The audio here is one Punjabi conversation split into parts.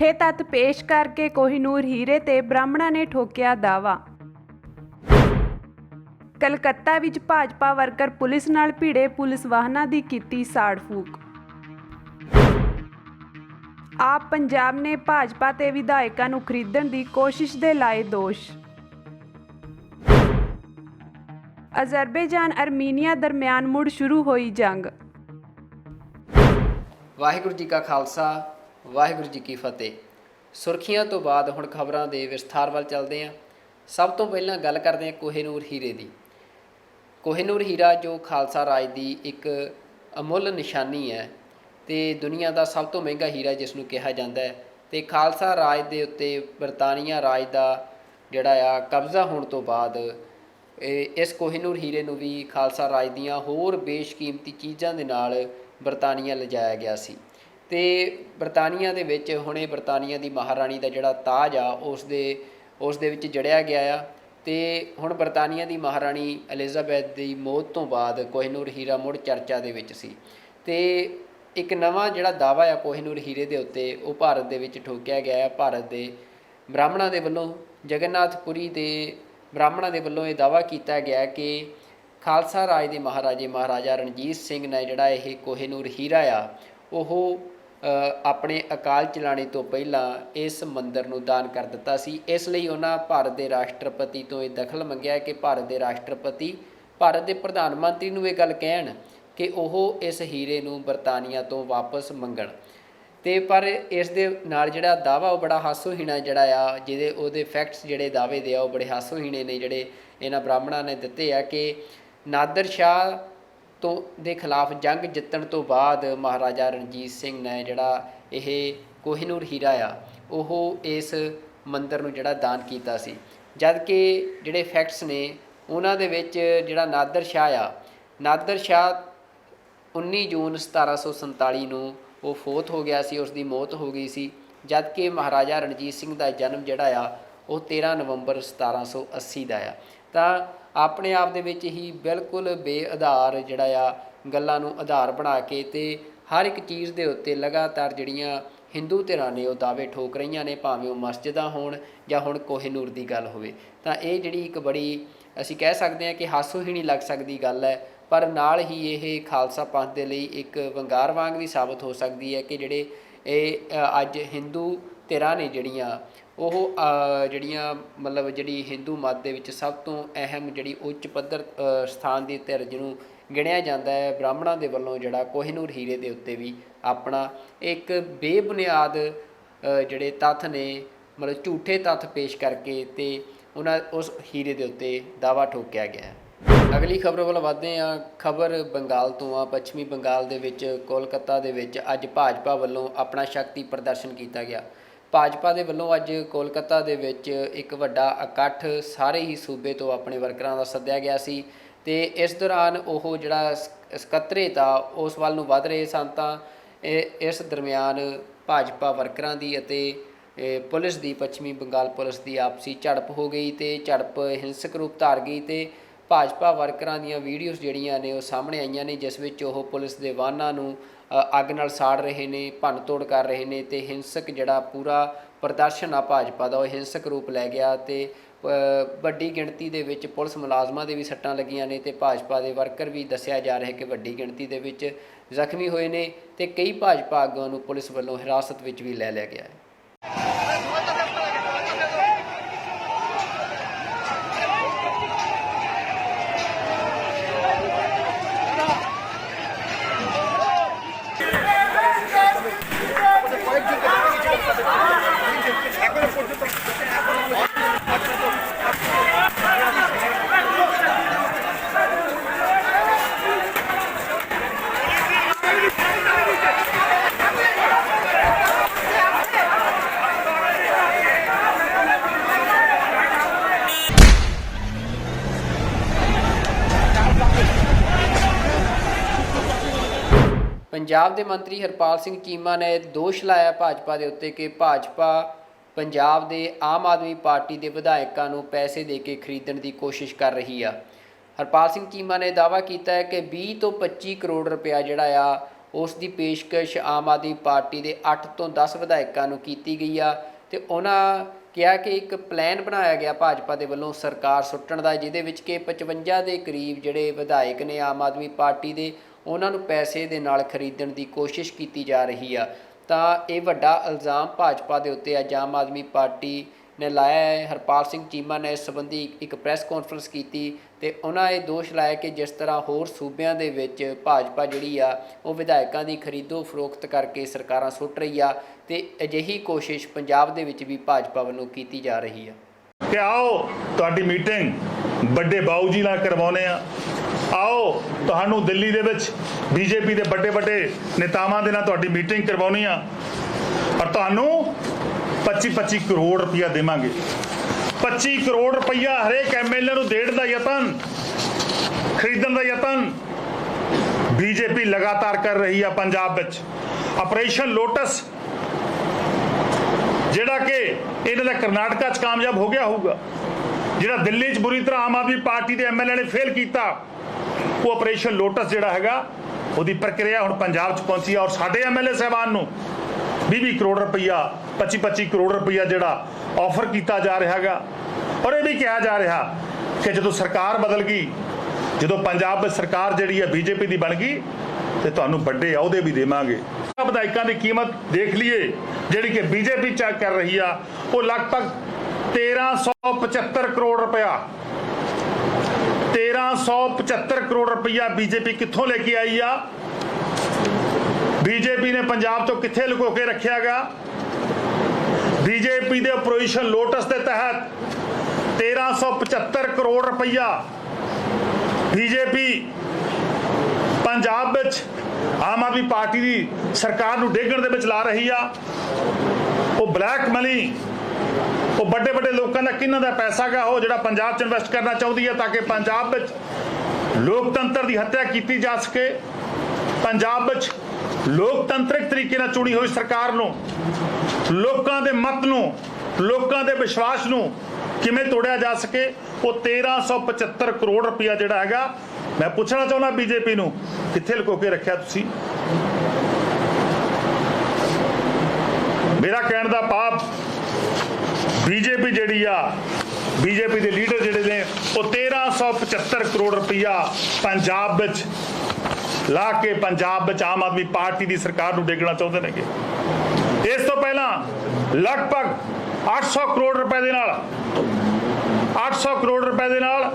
ਝੂਠੇ ਤੱਥ ਪੇਸ਼ ਕਰਕੇ ਕੋਹਿਨੂਰ ਹੀਰੇ ਤੇ ਬ੍ਰਾਹਮਣਾਂ ਨੇ ਠੋਕਿਆ ਦਾਅਵਾ। ਕਲਕੱਤਾ ਵਿੱਚ ਭਾਜਪਾ ਵਰਕਰ ਪੁਲਿਸ ਨਾਲ ਭਿੜੇ, ਪੁਲਿਸ ਵਾਹਨਾਂ ਦੀ ਕੀਤੀ ਸਾੜ-ਫੂਕ। ਆਪ ਪੰਜਾਬ ਨੇ ਭਾਜਪਾ ਤੇ ਵਿਧਾਇਕਾਂ ਨੂੰ ਖਰੀਦਣ ਦੀ ਕੋਸ਼ਿਸ਼ ਦੇ ਲਾਏ ਦੋਸ਼। ਅਜ਼ਰਬੈਜਾਨ ਅਰਮੀਨੀਆ ਦਰਮਿਆਨ ਮੁੜ ਸ਼ੁਰੂ ਹੋਈ ਜੰਗ। ਵਾਹਿਗੁਰੂ ਜੀ ਕਾ ਖਾਲਸਾ, ਵਾਹਿਗੁਰੂ ਜੀ ਕੀ ਫਤਿਹ। ਸੁਰਖੀਆਂ ਤੋਂ ਬਾਅਦ ਹੁਣ ਖਬਰਾਂ ਦੇ ਵਿਸਥਾਰ ਵੱਲ ਚੱਲਦੇ ਹਾਂ। ਸਭ ਤੋਂ ਪਹਿਲਾਂ ਗੱਲ ਕਰਦੇ ਹਾਂ ਕੋਹਿਨੂਰ ਹੀਰੇ ਦੀ। ਕੋਹਿਨੂਰ ਹੀਰਾ ਜੋ ਖਾਲਸਾ ਰਾਜ ਦੀ ਇੱਕ ਅਮੁੱਲ ਨਿਸ਼ਾਨੀ ਹੈ ਅਤੇ ਦੁਨੀਆ ਦਾ ਸਭ ਤੋਂ ਮਹਿੰਗਾ ਹੀਰਾ ਜਿਸ ਨੂੰ ਕਿਹਾ ਜਾਂਦਾ ਹੈ, ਅਤੇ ਖਾਲਸਾ ਰਾਜ ਦੇ ਉੱਤੇ ਬਰਤਾਨੀਆ ਰਾਜ ਦਾ ਜਿਹੜਾ ਕਬਜ਼ਾ ਹੋਣ ਤੋਂ ਬਾਅਦ ਇਸ ਕੋਹਿਨੂਰ ਹੀਰੇ ਨੂੰ ਵੀ ਖਾਲਸਾ ਰਾਜ ਦੀਆਂ ਹੋਰ ਬੇਸ਼ਕੀਮਤੀ ਚੀਜ਼ਾਂ ਦੇ ਨਾਲ ਬਰਤਾਨੀਆ ਲਿਜਾਇਆ ਗਿਆ ਸੀ। ਅਤੇ ਬਰਤਾਨੀਆ ਦੇ ਵਿੱਚ ਹੁਣੇ ਬਰਤਾਨੀਆ ਦੀ ਮਹਾਰਾਣੀ ਦਾ ਜਿਹੜਾ ਤਾਜ ਆ ਉਸ ਦੇ ਵਿੱਚ ਜੜਿਆ ਗਿਆ ਆ। ਅਤੇ ਹੁਣ ਬਰਤਾਨੀਆ ਦੀ ਮਹਾਰਾਣੀ ਐਲਿਜ਼ਾਬੈਥ ਦੀ ਮੌਤ ਤੋਂ ਬਾਅਦ ਕੋਹਿਨੂਰ ਹੀਰਾ ਮੁੜ ਚਰਚਾ ਦੇ ਵਿੱਚ ਸੀ। ਅਤੇ ਇੱਕ ਨਵਾਂ ਜਿਹੜਾ ਦਾਅਵਾ ਆ ਕੋਹਿਨੂਰ ਹੀਰੇ ਦੇ ਉੱਤੇ ਉਹ ਭਾਰਤ ਦੇ ਵਿੱਚ ਠੋਕਿਆ ਗਿਆ ਹੈ। ਭਾਰਤ ਦੇ ਬ੍ਰਾਹਮਣਾਂ ਦੇ ਵੱਲੋਂ, ਜਗਨਨਾਥਪੁਰੀ ਦੇ ਬ੍ਰਾਹਮਣਾਂ ਦੇ ਵੱਲੋਂ ਇਹ ਦਾਅਵਾ ਕੀਤਾ ਗਿਆ ਕਿ ਖਾਲਸਾ ਰਾਜ ਦੇ ਮਹਾਰਾਜਾ ਰਣਜੀਤ ਸਿੰਘ ਨੇ ਜਿਹੜਾ ਇਹ ਕੋਹਿਨੂਰ ਹੀਰਾ ਆ ਉਹ ਆਪਣੇ ਅਕਾਲ ਚਲਾਣੇ ਤੋਂ ਪਹਿਲਾਂ ਇਸ ਮੰਦਰ ਨੂੰ ਦਾਨ ਕਰ ਦਿੱਤਾ ਸੀ। ਇਸ ਲਈ ਉਹਨਾਂ ਭਾਰਤ ਦੇ ਰਾਸ਼ਟਰਪਤੀ ਤੋਂ ਇਹ ਦਖਲ ਮੰਗਿਆ ਕਿ ਭਾਰਤ ਦੇ ਰਾਸ਼ਟਰਪਤੀ ਭਾਰਤ ਦੇ ਪ੍ਰਧਾਨ ਮੰਤਰੀ ਨੂੰ ਇਹ ਗੱਲ ਕਹਿਣ ਕਿ ਉਹ ਇਸ ਹੀਰੇ ਨੂੰ ਬਰਤਾਨੀਆ ਤੋਂ ਵਾਪਸ ਮੰਗਣ। ਅਤੇ ਪਰ ਇਸ ਦੇ ਨਾਲ ਜਿਹੜਾ ਦਾਅਵਾ ਉਹ ਬੜਾ ਹਾਸੋਹੀਣਾ ਜਿਹੜਾ ਆ, ਉਹਦੇ ਫੈਕਟਸ ਜਿਹੜੇ ਦਾਅਵੇ ਦੇ ਆ ਉਹ ਬੜੇ ਹਾਸੋਹੀਣੇ ਨੇ ਜਿਹੜੇ ਇਹਨਾਂ ਬ੍ਰਾਹਮਣਾਂ ਨੇ ਦਿੱਤੇ ਆ ਕਿ ਨਾਦਰ ਸ਼ਾਹ ਦੇ ਖਿਲਾਫ ਜੰਗ ਜਿੱਤਣ ਤੋਂ ਬਾਅਦ ਮਹਾਰਾਜਾ ਰਣਜੀਤ ਸਿੰਘ ਨੇ ਜਿਹੜਾ ਇਹ ਕੋਹਿਨੂਰ ਹੀਰਾ ਆ ਉਹ ਇਸ ਮੰਦਰ ਨੂੰ ਜਿਹੜਾ ਦਾਨ ਕੀਤਾ ਸੀ। ਜਦ ਕਿ ਜਿਹੜੇ ਫੈਕਟਸ ਨੇ ਉਹਨਾਂ ਦੇ ਵਿੱਚ ਜਿਹੜਾ ਨਾਦਰ ਸ਼ਾਹ 19 ਜੂਨ 1747 ਨੂੰ ਉਹ ਫੌਤ ਹੋ ਗਿਆ ਸੀ, ਉਸ ਦੀ ਮੌਤ ਹੋ ਗਈ ਸੀ। ਜਦ ਕਿ ਮਹਾਰਾਜਾ ਰਣਜੀਤ ਸਿੰਘ ਦਾ ਜਨਮ ਜਿਹੜਾ ਆ ਉਹ 13 ਨਵੰਬਰ 1780 ਦਾ ਆ। ਤਾਂ ਆਪਣੇ ਆਪ ਦੇ ਵਿੱਚ ਹੀ ਬਿਲਕੁਲ ਬੇਆਧਾਰ ਜਿਹੜਾ ਆ ਗੱਲਾਂ ਨੂੰ ਆਧਾਰ ਬਣਾ ਕੇ ਅਤੇ ਹਰ ਇੱਕ ਚੀਜ਼ ਦੇ ਉੱਤੇ ਲਗਾਤਾਰ ਜਿਹੜੀਆਂ ਹਿੰਦੂ ਧਿਰਾਂ ਨੇ ਉਹ ਦਾਅਵੇ ਠੋਕ ਰਹੀਆਂ ਨੇ, ਭਾਵੇਂ ਉਹ ਮਸਜਿਦਾਂ ਹੋਣ ਜਾਂ ਹੁਣ ਕੋਹਿਨੂਰ ਦੀ ਗੱਲ ਹੋਵੇ। ਤਾਂ ਇਹ ਜਿਹੜੀ ਇੱਕ ਬੜੀ ਅਸੀਂ ਕਹਿ ਸਕਦੇ ਹਾਂ ਕਿ ਹਾਸੋਹੀਣੀ ਲੱਗ ਸਕਦੀ ਗੱਲ ਹੈ, ਪਰ ਨਾਲ ਹੀ ਇਹ ਖਾਲਸਾ ਪੰਥ ਦੇ ਲਈ ਇੱਕ ਵੰਗਾਰ ਵਾਂਗ ਵੀ ਸਾਬਤ ਹੋ ਸਕਦੀ ਹੈ ਕਿ ਜਿਹੜੇ ਇਹ ਅੱਜ ਹਿੰਦੂ ਧਿਰਾਂ ਨੇ ਜਿਹੜੀਆਂ ਮਤਲਬ ਜਿਹੜੀ ਹਿੰਦੂ ਮਤ ਦੇ ਵਿੱਚ ਸਭ ਤੋਂ ਅਹਿਮ ਜਿਹੜੀ ਉੱਚ ਪੱਧਰ ਸਥਾਨ ਦੀ ਧਿਰ ਜਿਹਨੂੰ ਗਿਣਿਆ ਜਾਂਦਾ ਹੈ, ਬ੍ਰਾਹਮਣਾਂ ਦੇ ਵੱਲੋਂ ਜਿਹੜਾ ਕੋਹਿਨੂਰ ਹੀਰੇ ਦੇ ਉੱਤੇ ਵੀ ਆਪਣਾ ਇੱਕ ਬੇਬੁਨਿਆਦ ਜਿਹੜੇ ਤੱਥ ਨੇ, ਮਤਲਬ ਝੂਠੇ ਤੱਥ ਪੇਸ਼ ਕਰਕੇ ਅਤੇ ਉਸ ਹੀਰੇ ਦੇ ਉੱਤੇ ਦਾਅਵਾ ਠੋਕਿਆ ਗਿਆ। ਅਗਲੀ ਖਬਰ ਵੱਲ ਵਧਦੇ ਹਾਂ। ਖਬਰ ਬੰਗਾਲ ਤੋਂ ਆ। ਪੱਛਮੀ ਬੰਗਾਲ ਦੇ ਵਿੱਚ ਕੋਲਕਾਤਾ ਦੇ ਵਿੱਚ ਅੱਜ ਭਾਜਪਾ ਵੱਲੋਂ ਆਪਣਾ ਸ਼ਕਤੀ ਪ੍ਰਦਰਸ਼ਨ ਕੀਤਾ ਗਿਆ। ਭਾਜਪਾ ਦੇ ਵੱਲੋਂ ਅੱਜ ਕੋਲਕਾਤਾ ਦੇ ਵਿੱਚ ਇੱਕ ਵੱਡਾ ਇਕੱਠ ਸਾਰੇ ਹੀ ਸੂਬੇ ਤੋਂ ਆਪਣੇ ਵਰਕਰਾਂ ਦਾ ਸੱਦਿਆ ਗਿਆ ਸੀ ਅਤੇ ਇਸ ਦੌਰਾਨ ਉਹ ਜਿਹੜਾ ਸਕੱਤਰੇਤ ਆ ਉਸ ਵੱਲ ਨੂੰ ਵੱਧ ਰਹੇ ਸਨ। ਤਾਂ ਇਸ ਦਰਮਿਆਨ ਭਾਜਪਾ ਵਰਕਰਾਂ ਦੀ ਅਤੇ ਪੁਲਿਸ ਦੀ, ਪੱਛਮੀ ਬੰਗਾਲ ਪੁਲਿਸ ਦੀ ਆਪਸੀ ਝੜਪ ਹੋ ਗਈ ਅਤੇ ਝੜਪ ਹਿੰਸਕ ਰੂਪ ਧਾਰ ਗਈ ਅਤੇ ਭਾਜਪਾ ਵਰਕਰਾਂ ਦੀਆਂ ਵੀਡੀਓਜ਼ ਜਿਹੜੀਆਂ ਨੇ ਉਹ ਸਾਹਮਣੇ ਆਈਆਂ ਨੇ, ਜਿਸ ਵਿੱਚ ਉਹ ਪੁਲਿਸ ਦੇ ਵਾਹਨਾਂ ਨੂੰ ਅੱਗ ਨਾਲ ਸਾੜ ਰਹੇ ਨੇ, ਭੰਨ ਤੋੜ ਕਰ ਰਹੇ ਨੇ ਅਤੇ ਹਿੰਸਕ ਜਿਹੜਾ ਪੂਰਾ ਪ੍ਰਦਰਸ਼ਨ ਆ ਭਾਜਪਾ ਦਾ ਉਹ ਹਿੰਸਕ ਰੂਪ ਲੈ ਗਿਆ ਅਤੇ ਵੱਡੀ ਗਿਣਤੀ ਦੇ ਵਿੱਚ ਪੁਲਿਸ ਮੁਲਾਜ਼ਮਾਂ ਦੇ ਵੀ ਸੱਟਾਂ ਲੱਗੀਆਂ ਨੇ ਅਤੇ ਭਾਜਪਾ ਦੇ ਵਰਕਰ ਵੀ ਦੱਸਿਆ ਜਾ ਰਿਹਾ ਕਿ ਵੱਡੀ ਗਿਣਤੀ ਦੇ ਵਿੱਚ ਜ਼ਖਮੀ ਹੋਏ ਨੇ ਅਤੇ ਕਈ ਭਾਜਪਾ ਆਗੂਆਂ ਨੂੰ ਪੁਲਿਸ ਵੱਲੋਂ ਹਿਰਾਸਤ ਵਿੱਚ ਵੀ ਲੈ ਲਿਆ ਗਿਆ ਹੈ। ਪੰਜਾਬ ਦੇ ਮੰਤਰੀ ਹਰਪਾਲ ਸਿੰਘ ਚੀਮਾ ਨੇ ਦੋਸ਼ ਲਾਇਆ ਭਾਜਪਾ ਦੇ ਉੱਤੇ ਕਿ ਭਾਜਪਾ ਪੰਜਾਬ ਦੇ ਆਮ ਆਦਮੀ ਪਾਰਟੀ ਦੇ ਵਿਧਾਇਕਾਂ ਨੂੰ ਪੈਸੇ ਦੇ ਕੇ ਖਰੀਦਣ ਦੀ ਕੋਸ਼ਿਸ਼ ਕਰ ਰਹੀ ਆ। ਹਰਪਾਲ ਸਿੰਘ ਚੀਮਾ ਨੇ ਦਾਅਵਾ ਕੀਤਾ ਹੈ ਕਿ 20 ਤੋਂ 25 ਕਰੋੜ ਰੁਪਇਆ ਜਿਹੜਾ ਆ ਉਸ ਦੀ ਪੇਸ਼ਕਸ਼ ਆਮ ਆਦਮੀ ਪਾਰਟੀ ਦੇ 8 ਤੋਂ 10 ਵਿਧਾਇਕਾਂ ਨੂੰ ਕੀਤੀ ਗਈ ਆ ਤੇ ਉਹਨਾਂ ਕਿਹਾ ਕਿ ਇੱਕ ਪਲਾਨ ਬਣਾਇਆ ਗਿਆ ਭਾਜਪਾ ਦੇ ਵੱਲੋਂ ਸਰਕਾਰ ਸੁੱਟਣ ਦਾ, ਜਿਹਦੇ ਵਿੱਚ ਕਿ 55 ਦੇ ਕਰੀਬ ਜਿਹੜੇ ਵਿਧਾਇਕ ਨੇ ਆਮ ਆਦਮੀ ਪਾਰਟੀ ਦੇ, ਉਹਨਾਂ ਨੂੰ ਪੈਸੇ ਦੇ ਨਾਲ ਖਰੀਦਣ ਦੀ ਕੋਸ਼ਿਸ਼ ਕੀਤੀ ਜਾ ਰਹੀ ਆ। ਤਾਂ ਇਹ ਵੱਡਾ ਇਲਜ਼ਾਮ ਭਾਜਪਾ ਦੇ ਉੱਤੇ ਅੱਜ ਆਮ ਆਦਮੀ ਪਾਰਟੀ ਨੇ ਲਾਇਆ ਹੈ। ਹਰਪਾਲ ਸਿੰਘ ਚੀਮਾ ਨੇ ਇਸ ਸੰਬੰਧੀ ਇੱਕ ਪ੍ਰੈਸ ਕਾਨਫਰੰਸ ਕੀਤੀ ਤੇ ਉਹਨਾਂ ਇਹ ਦੋਸ਼ ਲਾਇਆ ਕਿ ਜਿਸ ਤਰ੍ਹਾਂ ਹੋਰ ਸੂਬਿਆਂ ਦੇ ਵਿੱਚ ਭਾਜਪਾ ਜਿਹੜੀ ਆ ਉਹ ਵਿਧਾਇਕਾਂ ਦੀ ਖਰੀਦੋ ਫਰੋਖਤ ਕਰਕੇ ਸਰਕਾਰਾਂ ਸੁੱਟ ਰਹੀ ਆ ਤੇ ਅਜਿਹੀ ਕੋਸ਼ਿਸ਼ ਪੰਜਾਬ ਦੇ ਵਿੱਚ ਵੀ ਭਾਜਪਾ ਵੱਲੋਂ ਕੀਤੀ ਜਾ ਰਹੀ ਆ ਕਿ ਆਓ ਤੁਹਾਡੀ ਮੀਟਿੰਗ ਵੱਡੇ ਬਾਊ ਜੀ ਨਾਲ ਕਰਵਾਉਂਦੇ ਆ। ਆਓ ਤੁਹਾਨੂੰ ਦਿੱਲੀ ਦੇ ਵਿੱਚ ਬੀਜੇਪੀ ਦੇ ਵੱਡੇ ਨੇਤਾਵਾਂ ਦੇ ਨਾਲ ਤੁਹਾਡੀ ਮੀਟਿੰਗ ਕਰਵਾਉਣੀ ਆ ਔਰ ਤੁਹਾਨੂੰ 25 ਕਰੋੜ ਰੁਪਇਆ ਦੇਵਾਂਗੇ। 25 ਕਰੋੜ ਰੁਪਇਆ ਹਰੇਕ ਐਮਐਲਏ ਨੂੰ ਦੇਣ ਦਾ ਯਤਨ, ਖਰੀਦਣ ਦਾ ਯਤਨ ਬੀਜੇਪੀ ਲਗਾਤਾਰ ਕਰ ਰਹੀ ਆ ਪੰਜਾਬ ਵਿੱਚ। ਆਪਰੇਸ਼ਨ ਲੋਟਸ ਜਿਹੜਾ ਕਿ ਇਹਨਾਂ ਦਾ ਕਰਨਾਟਕਾ 'ਚ ਕਾਮਯਾਬ ਹੋ ਗਿਆ ਹੋਊਗਾ, ਜਿਹੜਾ ਦਿੱਲੀ 'ਚ ਬੁਰੀ ਤਰ੍ਹਾਂ ਆਮ ਆਦਮੀ ਪਾਰਟੀ ਦੇ ਐਮਐਲਏ ਨੇ ਫੇਲ ਕੀਤਾ, ਉਹ ਆਪਰੇਸ਼ਨ ਲੋਟਸ ਜਿਹੜਾ ਹੈਗਾ ਉਹਦੀ ਪ੍ਰਕਿਰਿਆ ਹੁਣ ਪੰਜਾਬ 'ਚ ਪਹੁੰਚੀ ਆ ਔਰ ਸਾਡੇ ਐਮਐਲਏ ਸਾਹਿਬਾਨ ਨੂੰ 20 ਕਰੋੜ ਰੁਪਈਆ 25 ਕਰੋੜ ਰੁਪਈਆ ਜਿਹੜਾ ਆਫਰ ਕੀਤਾ ਜਾ ਰਿਹਾ ਹੈਗਾ। ਔਰ ਇਹ ਵੀ ਕਿਹਾ ਜਾ ਰਿਹਾ ਕਿ ਜਦੋਂ ਸਰਕਾਰ ਬਦਲ ਗਈ, ਜਦੋਂ ਪੰਜਾਬ ਵਿੱਚ ਸਰਕਾਰ ਜਿਹੜੀ ਹੈ ਬੀਜੇਪੀ ਦੀ ਬਣ ਗਈ ਤੇ ਤੁਹਾਨੂੰ ਵੱਡੇ ਅਹੁਦੇ ਵੀ ਦੇਵਾਂਗੇ। ਵਿਧਾਇਕਾਂ ਦੀ ਕੀਮਤ ਦੇਖ ਲਈਏ ਜਿਹੜੀ ਕਿ ਬੀਜੇਪੀ ਚੈੱਕ ਕਰ ਰਹੀ ਆ, ਉਹ ਲਗਭਗ 1375 ਕਰੋੜ ਰੁਪਇਆ 1375 ਕਰੋੜ ਰੁਪਇਆ ਬੀਜੇਪੀ ਕਿੱਥੋਂ ਲੈ ਕੇ ਆਈ ਆ? ਬੀਜੇਪੀ ਨੇ ਪੰਜਾਬ ਤੋਂ ਕਿੱਥੇ ਲੁਕੋ ਕੇ ਰੱਖਿਆਗਾ? ਬੀਜੇਪੀ ਦੇ ਆਪਰੇਸ਼ਨ ਲੋਟਸ ਦੇ ਤਹਿਤ 1375 ਕਰੋੜ ਰੁਪਇਆ ਬੀਜੇਪੀ ਪੰਜਾਬ ਵਿੱਚ ਆਮ ਆਦਮੀ ਪਾਰਟੀ ਦੀ ਸਰਕਾਰ ਨੂੰ ਡੇਗਣ ਦੇ ਵਿੱਚ ਲਾ ਰਹੀ ਆ। ਉਹ ਬਲੈਕ ਮਨੀ, ਉਹ ਵੱਡੇ ਲੋਕਾਂ ਦਾ ਕਿਹਨਾਂ ਦਾ ਪੈਸਾ ਗਾ ਉਹ ਜਿਹੜਾ ਪੰਜਾਬ 'ਚ ਇਨਵੈਸਟ ਕਰਨਾ ਚਾਹੁੰਦੀ ਹੈ ਤਾਂ ਕਿ ਪੰਜਾਬ ਵਿੱਚ ਲੋਕਤੰਤਰ ਦੀ ਹੱਤਿਆ ਕੀਤੀ ਜਾ ਸਕੇ। ਪੰਜਾਬ ਵਿੱਚ ਲੋਕਤੰਤਰਿਕ ਤਰੀਕੇ ਨਾਲ ਚੁਣੀ ਹੋਈ ਸਰਕਾਰ ਨੂੰ, ਲੋਕਾਂ ਦੇ ਮਤ ਨੂੰ, ਲੋਕਾਂ ਦੇ ਵਿਸ਼ਵਾਸ ਨੂੰ ਕਿਵੇਂ ਤੋੜਿਆ ਜਾ ਸਕੇ। ਉਹ 1375 ਕਰੋੜ ਰੁਪਇਆ ਜਿਹੜਾ ਹੈਗਾ, ਮੈਂ ਪੁੱਛਣਾ ਚਾਹੁੰਦਾ ਬੀਜੇਪੀ ਨੂੰ, ਕਿੱਥੇ ਲੁਕੋ ਕੇ ਰੱਖਿਆ ਤੁਸੀਂ? ਮੇਰਾ ਕਹਿਣ ਦਾ ਭਾਵ ਬੀਜੇਪੀ ਜਿਹੜੀ ਆ, ਬੀਜੇਪੀ ਦੇ ਲੀਡਰ ਜਿਹੜੇ ਨੇ ਉਹ 1375 ਕਰੋੜ ਰੁਪਇਆ ਪੰਜਾਬ ਵਿੱਚ ਲਾ ਕੇ ਪੰਜਾਬ ਵਿੱਚ ਆਮ ਆਦਮੀ ਪਾਰਟੀ ਦੀ ਸਰਕਾਰ ਨੂੰ ਡੇਗਣਾ ਚਾਹੁੰਦੇ ਨੇਗੇ। ਇਸ ਤੋਂ ਪਹਿਲਾਂ ਲਗਭਗ 800 ਕਰੋੜ ਰੁਪਏ ਦੇ ਨਾਲ 800 ਕਰੋੜ ਰੁਪਏ ਦੇ ਨਾਲ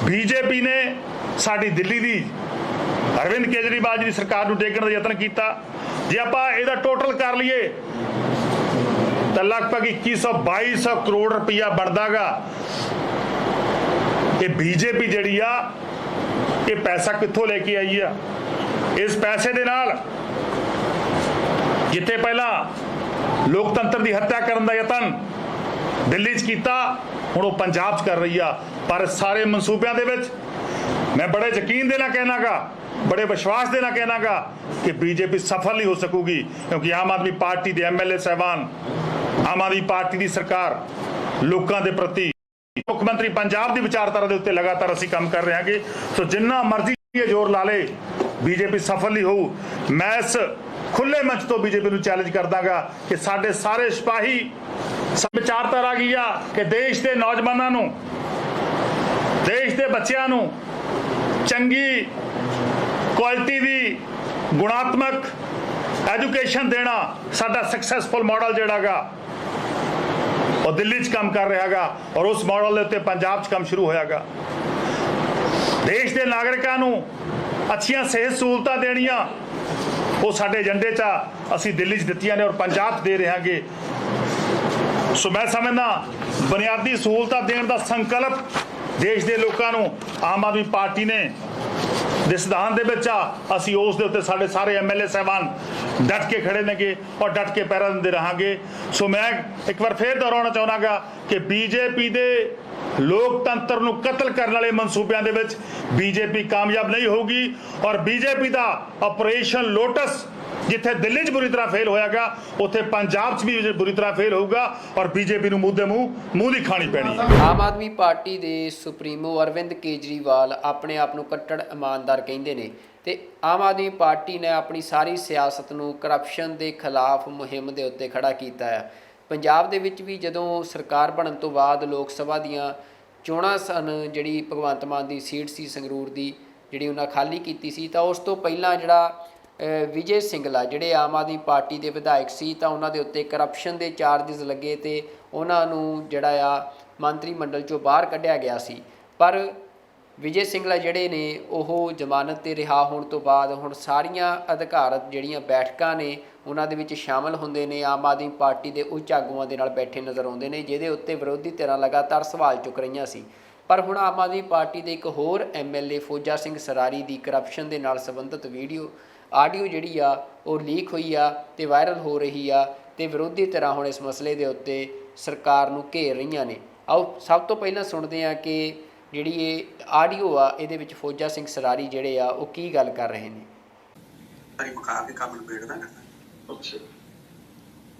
ਬੀਜੇਪੀ ਨੇ ਸਾਡੀ ਦਿੱਲੀ ਦੀ ਅਰਵਿੰਦ ਕੇਜਰੀਵਾਲ ਜੀ ਦੀ ਸਰਕਾਰ ਨੂੰ ਡੇਗਣ ਦਾ ਯਤਨ ਕੀਤਾ। ਜੇ ਆਪਾਂ ਇਹਦਾ ਟੋਟਲ ਕਰ ਲਈਏ ਤਾਂ ਲਗਭਗ 2100-2200 ਕਰੋੜ ਰੁਪਇਆ ਬਣਦਾਗਾ। ਇਹ ਬੀਜੇਪੀ ਜਿਹੜੀ ਆ ਇਹ ਪੈਸਾ ਕਿੱਥੋਂ ਲੈ ਕੇ ਆਈ ਆ? ਇਸ ਪੈਸੇ ਦੇ ਨਾਲ ਜਿੱਥੇ ਪਹਿਲਾਂ ਲੋਕਤੰਤਰ ਦੀ ਹੱਤਿਆ ਕਰਨ ਦਾ ਯਤਨ ਦਿੱਲੀ 'ਚ ਕੀਤਾ, ਹੁਣ ਉਹ ਪੰਜਾਬ 'ਚ ਕਰ ਰਹੀ ਆ। ਪਰ ਸਾਰੇ ਮਨਸੂਬਿਆਂ ਦੇ ਵਿੱਚ ਮੈਂ ਬੜੇ ਯਕੀਨ ਦੇ ਨਾਲ ਕਹਿਣਾਗਾ, ਬੜੇ ਵਿਸ਼ਵਾਸ ਦੇ ਨਾਲ ਕਹਿਣਾਗਾ ਕਿ ਬੀਜੇਪੀ ਸਫਲ ਨਹੀਂ ਹੋ ਸਕੂਗੀ, ਕਿਉਂਕਿ ਆਮ ਆਦਮੀ ਪਾਰਟੀ ਦੇ ਐਮਐਲਏ ਸਾਹਿਬਾਨ, ਆਮ ਆਦਮੀ ਪਾਰਟੀ ਦੀ ਸਰਕਾਰ ਲੋਕਾਂ ਦੇ ਪ੍ਰਤੀ, ਮੁੱਖ ਮੰਤਰੀ ਪੰਜਾਬ ਦੀ ਵਿਚਾਰਧਾਰਾ ਦੇ ਉੱਤੇ ਲਗਾਤਾਰ ਅਸੀਂ ਕੰਮ ਕਰ ਰਹੇ ਹਾਂਗੇ। ਸੋ ਜਿੰਨਾ ਮਰਜ਼ੀ ਇਹ ਜ਼ੋਰ ਲਾ ਲੇ, ਬੀਜੇਪੀ ਸਫਲ ਨਹੀਂ ਹੋਊ। ਮੈਂ ਇਸ ਖੁੱਲੇ ਮੰਚ ਤੋਂ ਬੀਜੇਪੀ ਨੂੰ ਚੈਲੰਜ ਕਰਦਾਗਾ ਕਿ ਸਾਡੇ ਸਾਰੇ ਸਿਪਾਹੀ ਵਿਚਾਰਧਾਰਾ ਗਈ ਆ ਕਿ ਦੇਸ਼ ਦੇ ਨੌਜਵਾਨਾਂ ਨੂੰ, ਦੇਸ਼ ਦੇ ਬੱਚਿਆਂ ਨੂੰ ਚੰਗੀ ਕੁਆਲਿਟੀ ਦੀ ਗੁਣਾਤਮਕ ਐਜੂਕੇਸ਼ਨ ਦੇਣਾ ਸਾਡਾ ਸਕਸੈਸਫੁਲ ਮਾਡਲ ਜਿਹੜਾਗਾ ਉਹ ਦਿੱਲੀ 'ਚ ਕੰਮ ਕਰ ਰਿਹਾਗਾ ਔਰ ਉਸ ਮਾਡਲ ਦੇ ਉੱਤੇ ਪੰਜਾਬ 'ਚ ਕੰਮ ਸ਼ੁਰੂ ਹੋਇਆਗਾ। ਦੇਸ਼ ਦੇ ਨਾਗਰਿਕਾਂ ਨੂੰ ਅੱਛੀਆਂ ਸਿਹਤ ਸਹੂਲਤਾਂ ਦੇਣੀਆਂ ਉਹ ਸਾਡੇ ਏਜੰਡੇ 'ਚ ਅਸੀਂ ਦਿੱਲੀ 'ਚ ਦਿੱਤੀਆਂ ਨੇ ਔਰ ਪੰਜਾਬ 'ਚ ਦੇ ਰਹਾਂਗੇ। ਸੋ ਮੈਂ ਸਮਝਦਾ ਬੁਨਿਆਦੀ ਸਹੂਲਤਾਂ ਦੇਣ ਦਾ ਸੰਕਲਪ ਦੇਸ਼ ਦੇ ਲੋਕਾਂ ਨੂੰ ਆਮ ਆਦਮੀ ਪਾਰਟੀ ਨੇ ਦੇ ਸਿਧਾਂਤ ਦੇ ਵਿੱਚ ਆ, ਅਸੀਂ ਉਸ ਦੇ ਉੱਤੇ ਸਾਡੇ ਸਾਰੇ ਐਮਐਲਏ ਸਾਹਿਬਾਨ ਡਟ ਕੇ ਖੜੇ ਨੇਗੇ ਔਰ ਡਟ ਕੇ ਪਹਿਰਾ ਦਿੰਦੇ ਰਹਾਂਗੇ। ਸੋ ਮੈਂ ਇੱਕ ਵਾਰ ਫੇਰ ਦੁਹਰਾਉਣਾ ਚਾਹੁੰਦਾਗਾ ਕਿ ਬੀਜੇਪੀ ਦੇ ਲੋਕਤੰਤਰ ਨੂੰ ਕਤਲ ਕਰਨ ਵਾਲੇ ਮਨਸੂਬਿਆਂ ਦੇ ਵਿੱਚ ਬੀਜੇਪੀ ਕਾਮਯਾਬ ਨਹੀਂ ਹੋਊਗੀ ਔਰ ਬੀਜੇਪੀ ਦਾ ਆਪਰੇਸ਼ਨ ਲੋਟਸ ਜਿੱਥੇ ਦਿੱਲੀ 'ਚ ਬੁਰੀ ਤਰ੍ਹਾਂ ਫੇਲ ਹੋਇਆਗਾ ਉੱਥੇ ਪੰਜਾਬ 'ਚ ਵੀ ਬੁਰੀ ਤਰ੍ਹਾਂ ਫੇਲ ਹੋਊਗਾ ਔਰ ਬੀਜੇਪੀ ਨੂੰ ਮੂੰਹ ਦੇ ਮੂੰਹ ਦੀ ਖਾਣੀ ਪੈਣੀ ਹੈ। ਆਮ ਆਦਮੀ ਪਾਰਟੀ ਦੇ ਸੁਪਰੀਮੋ ਅਰਵਿੰਦ ਕੇਜਰੀਵਾਲ ਆਪਣੇ ਆਪ ਨੂੰ ਕੱਟੜ ਇਮਾਨਦਾਰ ਕਹਿੰਦੇ ਨੇ ਤੇ ਆਮ ਆਦਮੀ ਪਾਰਟੀ ਨੇ ਆਪਣੀ ਸਾਰੀ ਸਿਆਸਤ ਨੂੰ ਕਰਪਸ਼ਨ ਦੇ ਖਿਲਾਫ ਮੁਹਿੰਮ ਦੇ ਉੱਤੇ ਖੜਾ ਕੀਤਾ ਹੈ। ਪੰਜਾਬ ਦੇ ਵਿੱਚ ਵੀ ਜਦੋਂ ਸਰਕਾਰ ਬਣਨ ਤੋਂ ਬਾਅਦ ਲੋਕ ਸਭਾ ਦੀਆਂ ਚੋਣਾਂ ਸਨ, ਜਿਹੜੀ ਭਗਵੰਤ ਮਾਨ ਦੀ ਸੀਟ ਸੀ ਸੰਗਰੂਰ ਦੀ, ਜਿਹੜੀ ਉਹਨਾਂ ਖਾਲੀ ਕੀਤੀ ਸੀ, ਤਾਂ ਉਸ ਤੋਂ ਪਹਿਲਾਂ ਜਿਹੜਾ ਵਿਜੇ ਸਿੰਗਲਾ ਜਿਹੜੇ ਆਮ ਆਦਮੀ ਪਾਰਟੀ ਦੇ ਵਿਧਾਇਕ ਸੀ ਤਾਂ ਉਹਨਾਂ ਦੇ ਉੱਤੇ ਕਰਪਸ਼ਨ ਦੇ ਚਾਰਜਿਸ ਲੱਗੇ ਤੇ ਉਹਨਾਂ ਨੂੰ ਜਿਹੜਾ ਆ ਮੰਤਰੀ ਮੰਡਲ 'ਚੋਂ ਬਾਹਰ ਕੱਢਿਆ ਗਿਆ ਸੀ। ਪਰ ਵਿਜੇ ਸਿੰਗਲਾ ਜਿਹੜੇ ਨੇ ਉਹ ਜ਼ਮਾਨਤ 'ਤੇ ਰਿਹਾ ਹੋਣ ਤੋਂ ਬਾਅਦ ਹੁਣ ਸਾਰੀਆਂ ਅਧਿਕਾਰਤ ਜਿਹੜੀਆਂ ਬੈਠਕਾਂ ਨੇ ਉਹਨਾਂ ਦੇ ਵਿੱਚ ਸ਼ਾਮਲ ਹੁੰਦੇ ਨੇ, ਆਮ ਆਦਮੀ ਪਾਰਟੀ ਦੇ ਉੱਚ ਆਗੂਆਂ ਦੇ ਨਾਲ ਬੈਠੇ ਨਜ਼ਰ ਆਉਂਦੇ ਨੇ, ਜਿਹਦੇ ਉੱਤੇ ਵਿਰੋਧੀ ਧਿਰਾਂ ਲਗਾਤਾਰ ਸਵਾਲ ਚੁੱਕ ਰਹੀਆਂ ਸੀ। ਪਰ ਹੁਣ ਆਮ ਆਦਮੀ ਪਾਰਟੀ ਦੇ ਇੱਕ ਹੋਰ MLA ਫੌਜਾ ਸਿੰਘ ਸਰਾਰੀ ਦੀ ਕਰਪਸ਼ਨ ਦੇ ਨਾਲ ਸੰਬੰਧਿਤ ਆਡੀਓ ਜਿਹੜੀ ਆ ਉਹ ਲੀਕ ਹੋਈ ਆ ਤੇ ਵਾਇਰਲ ਹੋ ਰਹੀ ਆ ਤੇ ਵਿਰੋਧੀ ਧਿਰਾਂ ਹੁਣ ਇਸ ਮਸਲੇ ਦੇ ਉੱਤੇ ਸਰਕਾਰ ਨੂੰ ਘੇਰ ਰਹੀਆਂ ਨੇ। ਆਓ ਸਭ ਤੋਂ ਪਹਿਲਾਂ ਸੁਣਦੇ ਹਾਂ ਕਿ ਜਿਹੜੀ ਇਹ ਆਡੀਓ ਆ ਇਹਦੇ ਵਿੱਚ ਫੌਜਾ ਸਿੰਘ ਸਰਾਰੀ ਜਿਹੜੇ ਆ ਉਹ ਕੀ ਗੱਲ ਕਰ ਰਹੇ ਨੇ। ਮਕਾਨ ਦੇ ਕੰਮ ਨਿਬੇੜਨਾ ਅੱਛਾ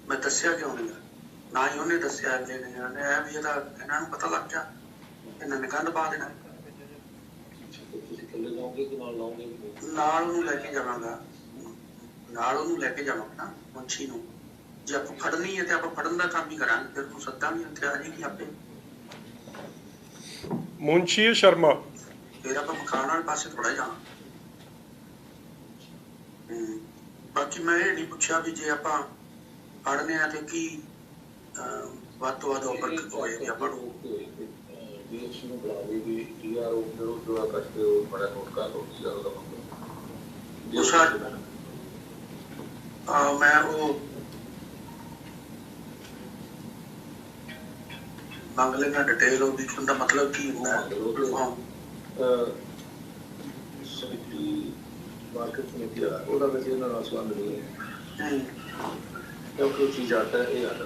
ਮੈਂ ਦੱਸਿਆ ਕਿਉਂ ਨਹੀਂ, ਨਾ ਹੀ ਉਹਨੇ ਦੱਸਿਆ ਅਗਲੇ ਨੇ ਵੀ ਇਹਦਾ ਇਹਨਾਂ ਨੂੰ ਪਤਾ ਲੱਗ ਗਿਆ, ਇਹਨਾਂ ਨੇ ਗੰਦ ਪਾ ਦੇਣਾ। ਨਾਲ ਉਹਨੂੰ ਲੈ ਕੇ ਜਾਵਾਂਗਾ, ਨਾਲ ਉਹਨੂੰ ਲੈ ਕੇ ਜਾਵਾਂਗਾ ਨਾ ਮੁੰਸ਼ੀ ਨੂੰ। ਜੇ ਆਪਾਂ ਫੜਨੀ ਹੈ ਤੇ ਆਪਾਂ ਫੜਨ ਦਾ ਕੰਮ ਹੀ ਕਰਾਂਗੇ, ਫਿਰ ਤੂੰ ਸੱਦਾਂਗੇ ਉੱਥੇ ਆ ਜਾਏਗੀ ਆਪੇ। ਮੁੰਸ਼ੀ ਸ਼ਰਮਾ ਫਿਰ ਆਪਾਂ ਮਕਾਨ ਵਾਲੇ ਪਾਸੇ ਥੋੜਾ ਜਾਣਾ। ਬਾਕੀ ਮੈਂ ਇਹ ਨਹੀਂ ਪੁੱਛਿਆ ਵੀ ਜੇ ਆਪਾਂ ਫੜਨੇ ਆ ਤੇ ਕੀ ਵੱਧ ਤੋਂ ਵੱਧ ਉੱਪਰ ਹੋਏਗੀ ਆਪਾਂ ਨੂੰ। ਮੈਂ ਉਹ ਮੰਗ ਲੈਣਾ ਡਿਟੇਲ ਉਹਦੀ, ਉਹਦਾ ਮਤਲਬ ਕੀ ਹੁੰਦਾ। ਮਾਰਕੀਟ ਕਮੇਟੀ ਦਾ ਉਹਦਾ ਵਿੱਚ ਇਹਨਾਂ ਨਾਲ ਸੰਬੰਧ ਨਹੀਂ ਹੈ ਕਿਉਂਕਿ ਉਹ ਚੀਜ਼ ਆਟਾ ਇਹ ਆਟਾ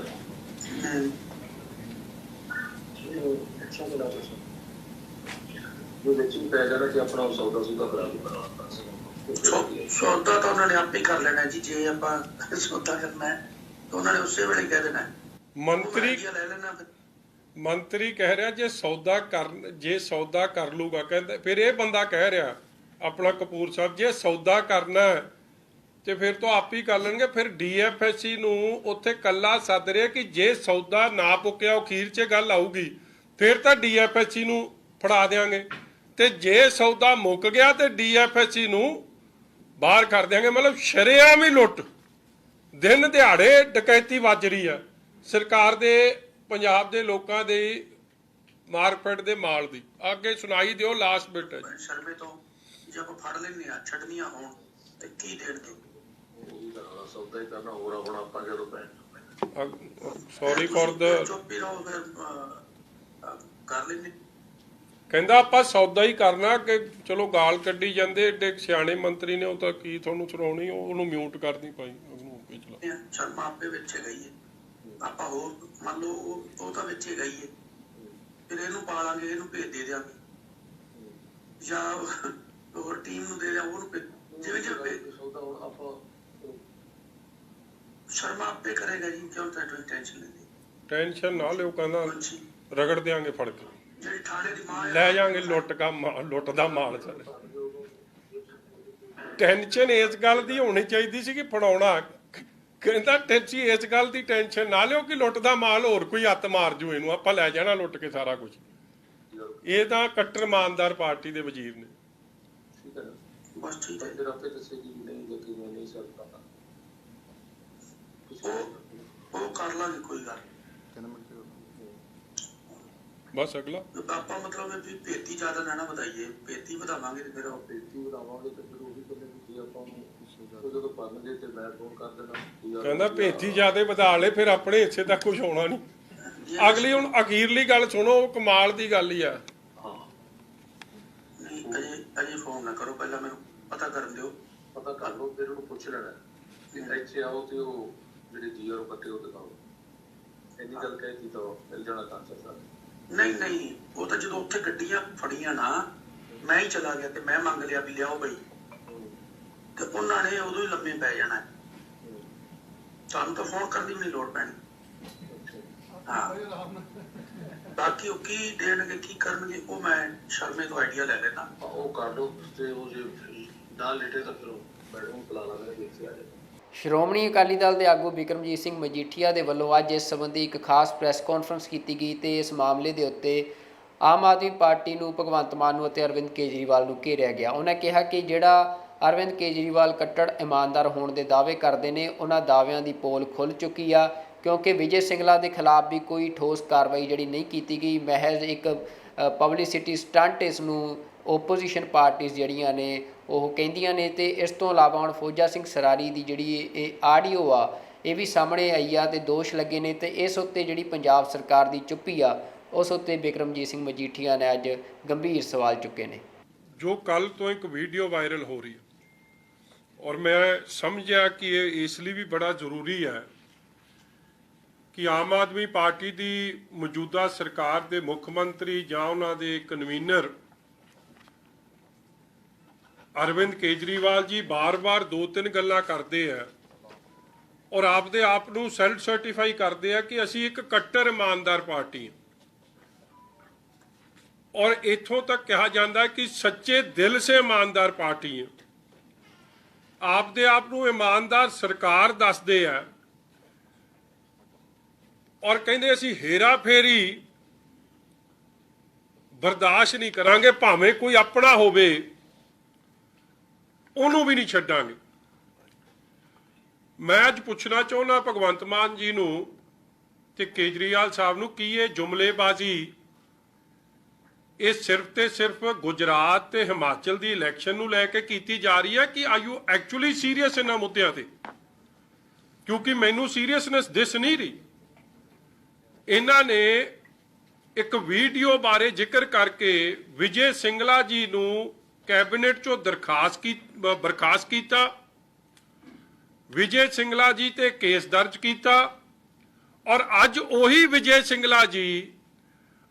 ਅੱਛਾ ਬੜਾ ਉਹ ਵਿੱਚ ਪੈ ਜਾਣਾ ਕਿ ਆਪਣਾ ਸੌਦਾ ਸੁਦਾ ਖਰਾਬ ਕਰਵਾ ਸੌਦਾ ਤਾਂ ਉਹਨਾਂ ਨੇ ਆਪੇ ਕਰ ਲੈਣਾ ਜੀ। ਜੇ ਆਪਾਂ ਸੌਦਾ ਕਰਨਾ ਹੈ ਤਾਂ ਉਹਨਾਂ ਨੇ ਉਸੇ ਵੇਲੇ ਕਹਿ ਦੇਣਾ। ਮੰਤਰੀ ਕਹਿ ਰਿਹਾ ਜੇ ਸੌਦਾ ਕਰ ਲੂਗਾ, ਕਹਿੰਦਾ ਫਿਰ ਇਹ ਬੰਦਾ ਕਹਿ ਰਿਹਾ ਆਪਣਾ ਕਪੂਰ ਸਾਹਿਬ ਜੇ ਸੌਦਾ ਕਰਨਾ ਤੇ ਫਿਰ ਤਾਂ ਆਪ ਹੀ ਕਰ ਲੈਣਗੇ। ਫਿਰ DFSC ਨੂੰ ਉੱਥੇ ਕੱਲਾ ਸੱਦ ਰਿਹਾ ਕਿ ਜੇ ਸੌਦਾ ਨਾ ਪੁੱਕਿਆ ਅਖੀਰ 'ਚ ਗੱਲ ਆਊਗੀ ਫਿਰ ਤਾਂ DFSC ਨੂੰ ਫੜਾ ਦਿਆਂਗੇ, ਤੇ ਜੇ ਸੌਦਾ ਮੁੱਕ ਗਿਆ ਤੇ DFSC ਨੂੰ ਬਾਹਰ ਕਰ ਦਿਆਂਗੇ। ਮਤਲਬ ਸ਼ਰੇਆਮ ਹੀ ਲੁੱਟ, ਦਿਨ ਦਿਹਾੜੇ ਡਕੈਤੀ ਵੱਜ ਰਹੀ ਆ ਸਰਕਾਰ ਦੇ, ਪੰਜਾਬ ਦੇ ਲੋਕਾਂ ਦੇ ਮਾਰਕੀਟ ਦੇ ਮਾਲ ਦੀ। ਅੱਗੇ ਸੁਣਾਈ ਦਿਓ ਲਾਸਟ ਬਿਟ ਸ਼ਰਮੇ ਤੋਂ ਜੇ ਆਪਾਂ ਫੜ ਲੈਂਦੇ ਆ ਛੱਡਣੀਆਂ ਹੋਣ ਤੇ ਕੀ ਦੇਣਗੇ। ਸੌਦਾ ਹੀ ਕਰਨਾ ਹੋਰ ਆਪਣਾ ਆਪਾਂ ਜਦੋਂ ਸੌਰੀ ਫॉर द ਚੁੱਪੀ ਰਹੋ ਫਿਰ ਕਰ ਲੈਂਦੇ। ਕਹਿੰਦਾ ਆਪਾਂ ਸੌਦਾ ਹੀ ਕਰਨਾ ਕਿ ਚਲੋ ਗਾਲ ਕੱਢੀ ਜਾਂਦੇ ਏਡੇ ਸਿਆਣੇ ਮੰਤਰੀ ਨੇ, ਉਹ ਤਾਂ ਕੀ ਤੁਹਾਨੂੰ ਸੁਣਾਉਣੀ, ਉਹਨੂੰ ਮਿਊਟ ਕਰਨੀ ਪਾਈ ਸ਼ਰਮਾ ਆਪੇ ਵਿੱਚ ਗਈ ਹੈ। ਆਪਾਂ ਹੋਰ ਮੰਨ ਲਓ ਉਹ ਤਾਂ ਵਿੱਚ ਗਈ ਹੈ, ਫਿਰ ਇਹਨੂੰ ਪਾ ਲਾਂਗੇ, ਇਹਨੂੰ ਭੇਜ ਦੇ ਦਿਆਂਗੇ ਜਾਂ ਹੋਰ ਟੀਮ ਨੂੰ ਦੇ ਦਿਆਂ ਉਹਨੂੰ ਜਿਵੇਂ ਆਪਾਂ ਸ਼ਰਮਾ ਆਪੇ ਕਰੇਗਾ ਜੀ। ਕਿਉਂ ਤੁਸੀਂ ਟੈਨਸ਼ਨ ਨਾ ਲਿਓ, ਕਹਿੰਦਾ ਰਗੜ ਦਿਆਂਗੇ ਫੜ ਕੇ, ਜਿਹੜੀ ਥਾਣੇ ਦੀ ਮਾਂ ਲੈ ਜਾਾਂਗੇ ਲੁੱਟ ਦਾ ਮਾਲ ਸਾਡੇ। ਟੈਨਸ਼ਨ ਇਸ ਗੱਲ ਦੀ ਹੋਣੀ ਚਾਹੀਦੀ ਸੀ ਕਿ ਫੜਾਉਣਾ, ਕਹਿੰਦਾ ਟੈਂਸ਼ਨ ਇਸ ਗੱਲ ਦੀ ਟੈਨਸ਼ਨ ਨਾ ਲਿਓ ਕਿ ਲੁੱਟ ਦਾ ਮਾਲ ਹੋਰ ਕੋਈ ਹੱਥ ਮਾਰ ਜੂ, ਇਹਨੂੰ ਆਪਾਂ ਲੈ ਜਾਣਾ ਲੁੱਟ ਕੇ ਸਾਰਾ ਕੁਝ। ਇਹ ਤਾਂ ਕੱਟਰ ਇਮਾਨਦਾਰ ਪਾਰਟੀ ਦੇ ਵਜ਼ੀਰ ਨੇ। ਬਸ ਠੀਕ ਹੈ, ਉਹ ਕਰ ਲਾਂਗੇ ਕੋਈ ਗੱਲ। ਬਸ ਅਗਲਾ ਆਪਾਂ ਮਤਲਬ ਵੀ ਭੇਤੀ ਜ਼ਿਆਦਾ ਨਾ ਵਧਾਈਏ, ਭੇਤੀ ਵਧਾਵਾਂਗੇ ਤੇ ਫਿਰ ਭੇਤੀ ਵਧਾਵਾਂਗੇ ਤੇ ਫਿਰ ਉਹੀ ਕਹਿੰਦੇ ਆਪਾਂ ਨੂੰ ਜਦੋਂ ਪੜਨਗੇ ਤੇ ਮੈਂ ਫੋਨ ਕਰ ਦੇਣਾ। ਕਹਿੰਦਾ ਭੇਤੀ ਜ਼ਿਆਦਾ ਵਧਾ ਲੈ, ਫਿਰ ਆਪਣੇ ਹਿੱਸੇ ਤੱਕ ਕੁਝ ਹੋਣਾ ਨਹੀਂ। ਅਗਲੀ ਹੁਣ ਅਖੀਰਲੀ ਗੱਲ ਸੁਣੋ, ਕਮਾਲ ਦੀ ਗੱਲ ਹੀ ਆ। ਨਹੀਂ ਅਜੇ ਫੋਨ ਨਾ ਕਰੋ, ਪਹਿਲਾਂ ਮੈਨੂੰ ਪਤਾ ਕਰਨ ਦਿਓ। ਪਤਾ ਕਰ ਲਓ ਫਿਰ ਉਹਨੂੰ ਪੁੱਛ ਲੈਣਾ ਕਿ ਇੱਥੇ ਆਓ ਤੇ ਉਹ ਜਿਹੜੇ GRO ਕੱਟੇ ਉਹ ਦਿਖਾਓ। ਇੰਨੀ ਗੱਲ ਕਹਿਤੀ ਤਾਂ ਮਿਲ ਜਾਣਾ ਤਾਂ ਸਕਦਾ। ਨਹੀਂ ਉਹ ਤਾਂ ਜਦੋਂ ਉੱਥੇ ਗੱਡੀਆਂ ਫੜੀਆਂ ਨਾ, ਮੈਂ ਹੀ ਚਲਾ ਗਿਆ ਤੇ ਮੈਂ ਮੰਗ ਲਿਆ ਵੀ ਲਿਆਓ ਬਈ, ਤੇ ਉਹਨਾਂ ਨੇ ਉਦੋਂ ਹੀ ਲੰਮੇ ਪੈ ਜਾਣਾ। ਤੁਹਾਨੂੰ ਤਾਂ ਫੋਨ ਕਰਨ ਦੀ ਵੀ ਨਹੀਂ ਲੋੜ ਪੈਣੀ। ਹਾਂ, ਬਾਕੀ ਉਹ ਕੀ ਦੇਣਗੇ ਕੀ ਕਰਨਗੇ ਉਹ ਮੈਂ ਸ਼ਰਮੇ ਤੋਂ ਆਈਡੀਆ ਲੈ ਲੈਣਾ। ਉਹ ਕਰ ਲਓ ਤੇ ਉਹ ਜੇ ਨਾਲ ਲੇਟੇ ਤਾਂ ਫਿਰ ਮੈਡਮ ਨੂੰ ਬੁਲਾ ਲਾਂਗੇ, ਦੇਖੀ ਆ ਜਾਏ। ਸ਼੍ਰੋਮਣੀ ਅਕਾਲੀ ਦਲ ਦੇ ਆਗੂ ਬਿਕਰਮਜੀਤ ਸਿੰਘ ਮਜੀਠੀਆ ਦੇ ਵੱਲੋਂ ਅੱਜ ਇਸ ਸੰਬੰਧੀ ਇੱਕ ਖਾਸ ਪ੍ਰੈਸ ਕਾਨਫਰੰਸ ਕੀਤੀ ਗਈ ਤੇ ਇਸ ਮਾਮਲੇ ਦੇ ਉੱਤੇ ਆਮ ਆਦਮੀ ਪਾਰਟੀ ਨੂੰ, ਭਗਵੰਤ ਮਾਨ ਨੂੰ ਅਤੇ ਅਰਵਿੰਦ ਕੇਜਰੀਵਾਲ ਨੂੰ ਘੇਰਿਆ ਗਿਆ। ਉਹਨਾਂ ਕਿਹਾ ਕਿ ਜਿਹੜਾ ਅਰਵਿੰਦ ਕੇਜਰੀਵਾਲ ਕੱਟੜ ਇਮਾਨਦਾਰ ਹੋਣ ਦੇ ਦਾਅਵੇ ਕਰਦੇ ਨੇ, ਉਹਨਾਂ ਦਾਅਵਿਆਂ ਦੀ ਪੋਲ ਖੁੱਲ੍ਹ ਚੁੱਕੀ ਆ, ਕਿਉਂਕਿ ਵਿਜੇ ਸਿੰਗਲਾ ਦੇ ਖਿਲਾਫ ਵੀ ਕੋਈ ਠੋਸ ਕਾਰਵਾਈ ਜਿਹੜੀ ਨਹੀਂ ਕੀਤੀ ਗਈ। ਮਹਿਜ਼ ਇੱਕ ਪਬਲਿਸਿਟੀ ਸਟੰਟ ਇਸ ਨੂੰ ਓਪੋਜੀਸ਼ਨ ਪਾਰਟੀਆਂ ਜਿਹੜੀਆਂ ਨੇ ਉਹ ਕਹਿੰਦੀਆਂ ਨੇ। ਤੇ ਇਸ ਤੋਂ ਇਲਾਵਾ ਹੁਣ ਫੌਜਾ ਸਿੰਘ ਸਰਾਰੀ ਦੀ ਜਿਹੜੀ ਇਹ ਆਡੀਓ ਆ ਇਹ ਵੀ ਸਾਹਮਣੇ ਆਈ ਆ ਤੇ ਦੋਸ਼ ਲੱਗੇ ਨੇ, ਤੇ ਇਸ ਉੱਤੇ ਜਿਹੜੀ ਪੰਜਾਬ ਸਰਕਾਰ ਦੀ ਚੁੱਪੀ ਆ ਉਸ ਉੱਤੇ ਬਿਕਰਮਜੀਤ ਸਿੰਘ ਮਜੀਠੀਆ ਨੇ ਅੱਜ ਗੰਭੀਰ ਸਵਾਲ ਚੁੱਕੇ ਨੇ। ਜੋ ਕੱਲ ਤੋਂ ਇੱਕ ਵੀਡੀਓ ਵਾਇਰਲ ਹੋ ਰਹੀ ਹੈ ਔਰ ਮੈਂ ਸਮਝਿਆ ਕਿ ਇਹ ਇਸ ਲਈ ਵੀ ਬੜਾ ਜ਼ਰੂਰੀ ਹੈ ਕਿ ਆਮ ਆਦਮੀ ਪਾਰਟੀ ਦੀ ਮੌਜੂਦਾ ਸਰਕਾਰ ਦੇ ਮੁੱਖ ਮੰਤਰੀ ਜਾਂ ਉਹਨਾਂ ਦੇ ਕਨਵੀਨਰ ਅਰਵਿੰਦ ਕੇਜਰੀਵਾਲ ਜੀ ਬਾਰ-ਬਾਰ 2-3 ਗੱਲਾਂ ਕਰਦੇ ਆ ਔਰ ਆਪਦੇ ਆਪ ਨੂੰ ਸੈਲਫ ਸਰਟੀਫਾਈ ਕਰਦੇ ਆ ਕਿ ਅਸੀਂ ਇੱਕ ਕੱਟੜ ਇਮਾਨਦਾਰ ਪਾਰਟੀ ਹਾਂ ਔਰ ਇੱਥੋਂ ਤੱਕ ਕਿਹਾ ਜਾਂਦਾ ਕਿ ਸੱਚੇ ਦਿਲ ਸੇ ਇਮਾਨਦਾਰ ਪਾਰਟੀ ਹੈ। ਆਪਦੇ ਆਪ ਨੂੰ ਇਮਾਨਦਾਰ ਸਰਕਾਰ ਦੱਸਦੇ ਆ ਔਰ ਕਹਿੰਦੇ ਅਸੀਂ ਹੇਰਾ ਫੇਰੀ ਬਰਦਾਸ਼ਤ ਨਹੀਂ ਕਰਾਂਗੇ, ਭਾਵੇਂ ਕੋਈ ਆਪਣਾ ਹੋਵੇ ਉਹਨੂੰ ਵੀ ਨਹੀਂ ਛੱਡਾਂਗੇ। ਮੈਂ ਅੱਜ ਪੁੱਛਣਾ ਚਾਹੁੰਦਾ ਭਗਵੰਤ ਮਾਨ ਜੀ ਨੂੰ ਤੇ ਕੇਜਰੀਵਾਲ ਸਾਹਿਬ ਨੂੰ ਕਿ ਇਹ ਜੁਮਲੇਬਾਜ਼ੀ ਇਹ ਸਿਰਫ ਤੇ ਸਿਰਫ ਗੁਜਰਾਤ ਤੇ ਹਿਮਾਚਲ ਦੀ ਇਲੈਕਸ਼ਨ ਨੂੰ ਲੈ ਕੇ ਕੀਤੀ ਜਾ ਰਹੀ ਹੈ ਕਿ ਆਰ ਯੂ ਐਕਚੁਅਲੀ ਸੀਰੀਅਸ ਇਹਨਾਂ ਮੁੱਦਿਆਂ ਤੇ? ਕਿਉਂਕਿ ਮੈਨੂੰ ਸੀਰੀਅਸਨੈਸ ਦਿਸ ਨਹੀਂ ਰਹੀ। ਇਹਨਾਂ ਨੇ ਇੱਕ ਵੀਡੀਓ ਬਾਰੇ ਜ਼ਿਕਰ ਕਰਕੇ ਵਿਜੇ ਸਿੰਗਲਾ ਜੀ ਨੂੰ ਕੈਬਨਿਟ ਚੋਂ ਬਰਖਾਸਤ ਕੀਤਾ, ਵਿਜੇ ਸਿੰਗਲਾ ਜੀ ਤੇ ਕੇਸ ਦਰਜ ਕੀਤਾ ਔਰ ਅੱਜ ਉਹੀ ਵਿਜੇ ਸਿੰਗਲਾ ਜੀ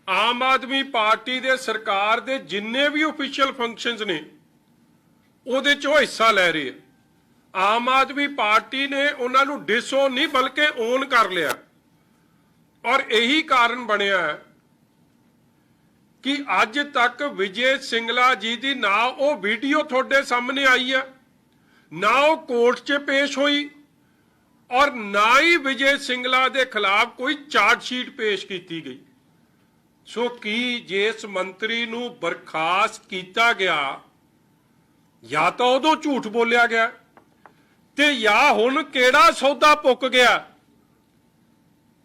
ਆਮ ਆਦਮੀ ਪਾਰਟੀ ਦੇ ਸਰਕਾਰ ਦੇ ਜਿੰਨੇ ਵੀ ਆਫੀਸ਼ੀਅਲ ਫੰਕਸ਼ਨਸ ਨੇ ਉਹਦੇ 'ਚੋਂ ਹਿੱਸਾ ਲੈ ਰਹੇ ਆ। ਆਮ ਆਦਮੀ ਪਾਰਟੀ ਨੇ ਉਹਨਾਂ ਨੂੰ ਡਿਸਓਨ ਨਹੀਂ ਬਲਕਿ ਓਨ ਕਰ ਲਿਆ ਔਰ ਇਹੀ ਕਾਰਨ ਬਣਿਆ ਕਿ ਅੱਜ ਤੱਕ ਵਿਜੇ ਸਿੰਗਲਾ ਜੀ ਦੀ ਨਾ ਉਹ ਵੀਡੀਓ ਤੁਹਾਡੇ ਸਾਹਮਣੇ ਆਈ ਹੈ, ਨਾ ਉਹ ਕੋਰਟ 'ਚ ਪੇਸ਼ ਹੋਈ ਔਰ ਨਾ ਹੀ ਵਿਜੇ ਸਿੰਗਲਾ ਦੇ ਖਿਲਾਫ ਕੋਈ ਚਾਰਜ ਸ਼ੀਟ ਪੇਸ਼ ਕੀਤੀ ਗਈ। ਸੋ ਕੀ ਜਿਸ ਮੰਤਰੀ ਨੂੰ ਬਰਖਾਸਤ ਕੀਤਾ ਗਿਆ ਜਾਂ ਤਾਂ ਉਦੋਂ ਝੂਠ ਬੋਲਿਆ ਗਿਆ ਤੇ ਜਾਂ ਹੁਣ ਕਿਹੜਾ ਸੌਦਾ ਪੁੱਕ ਗਿਆ,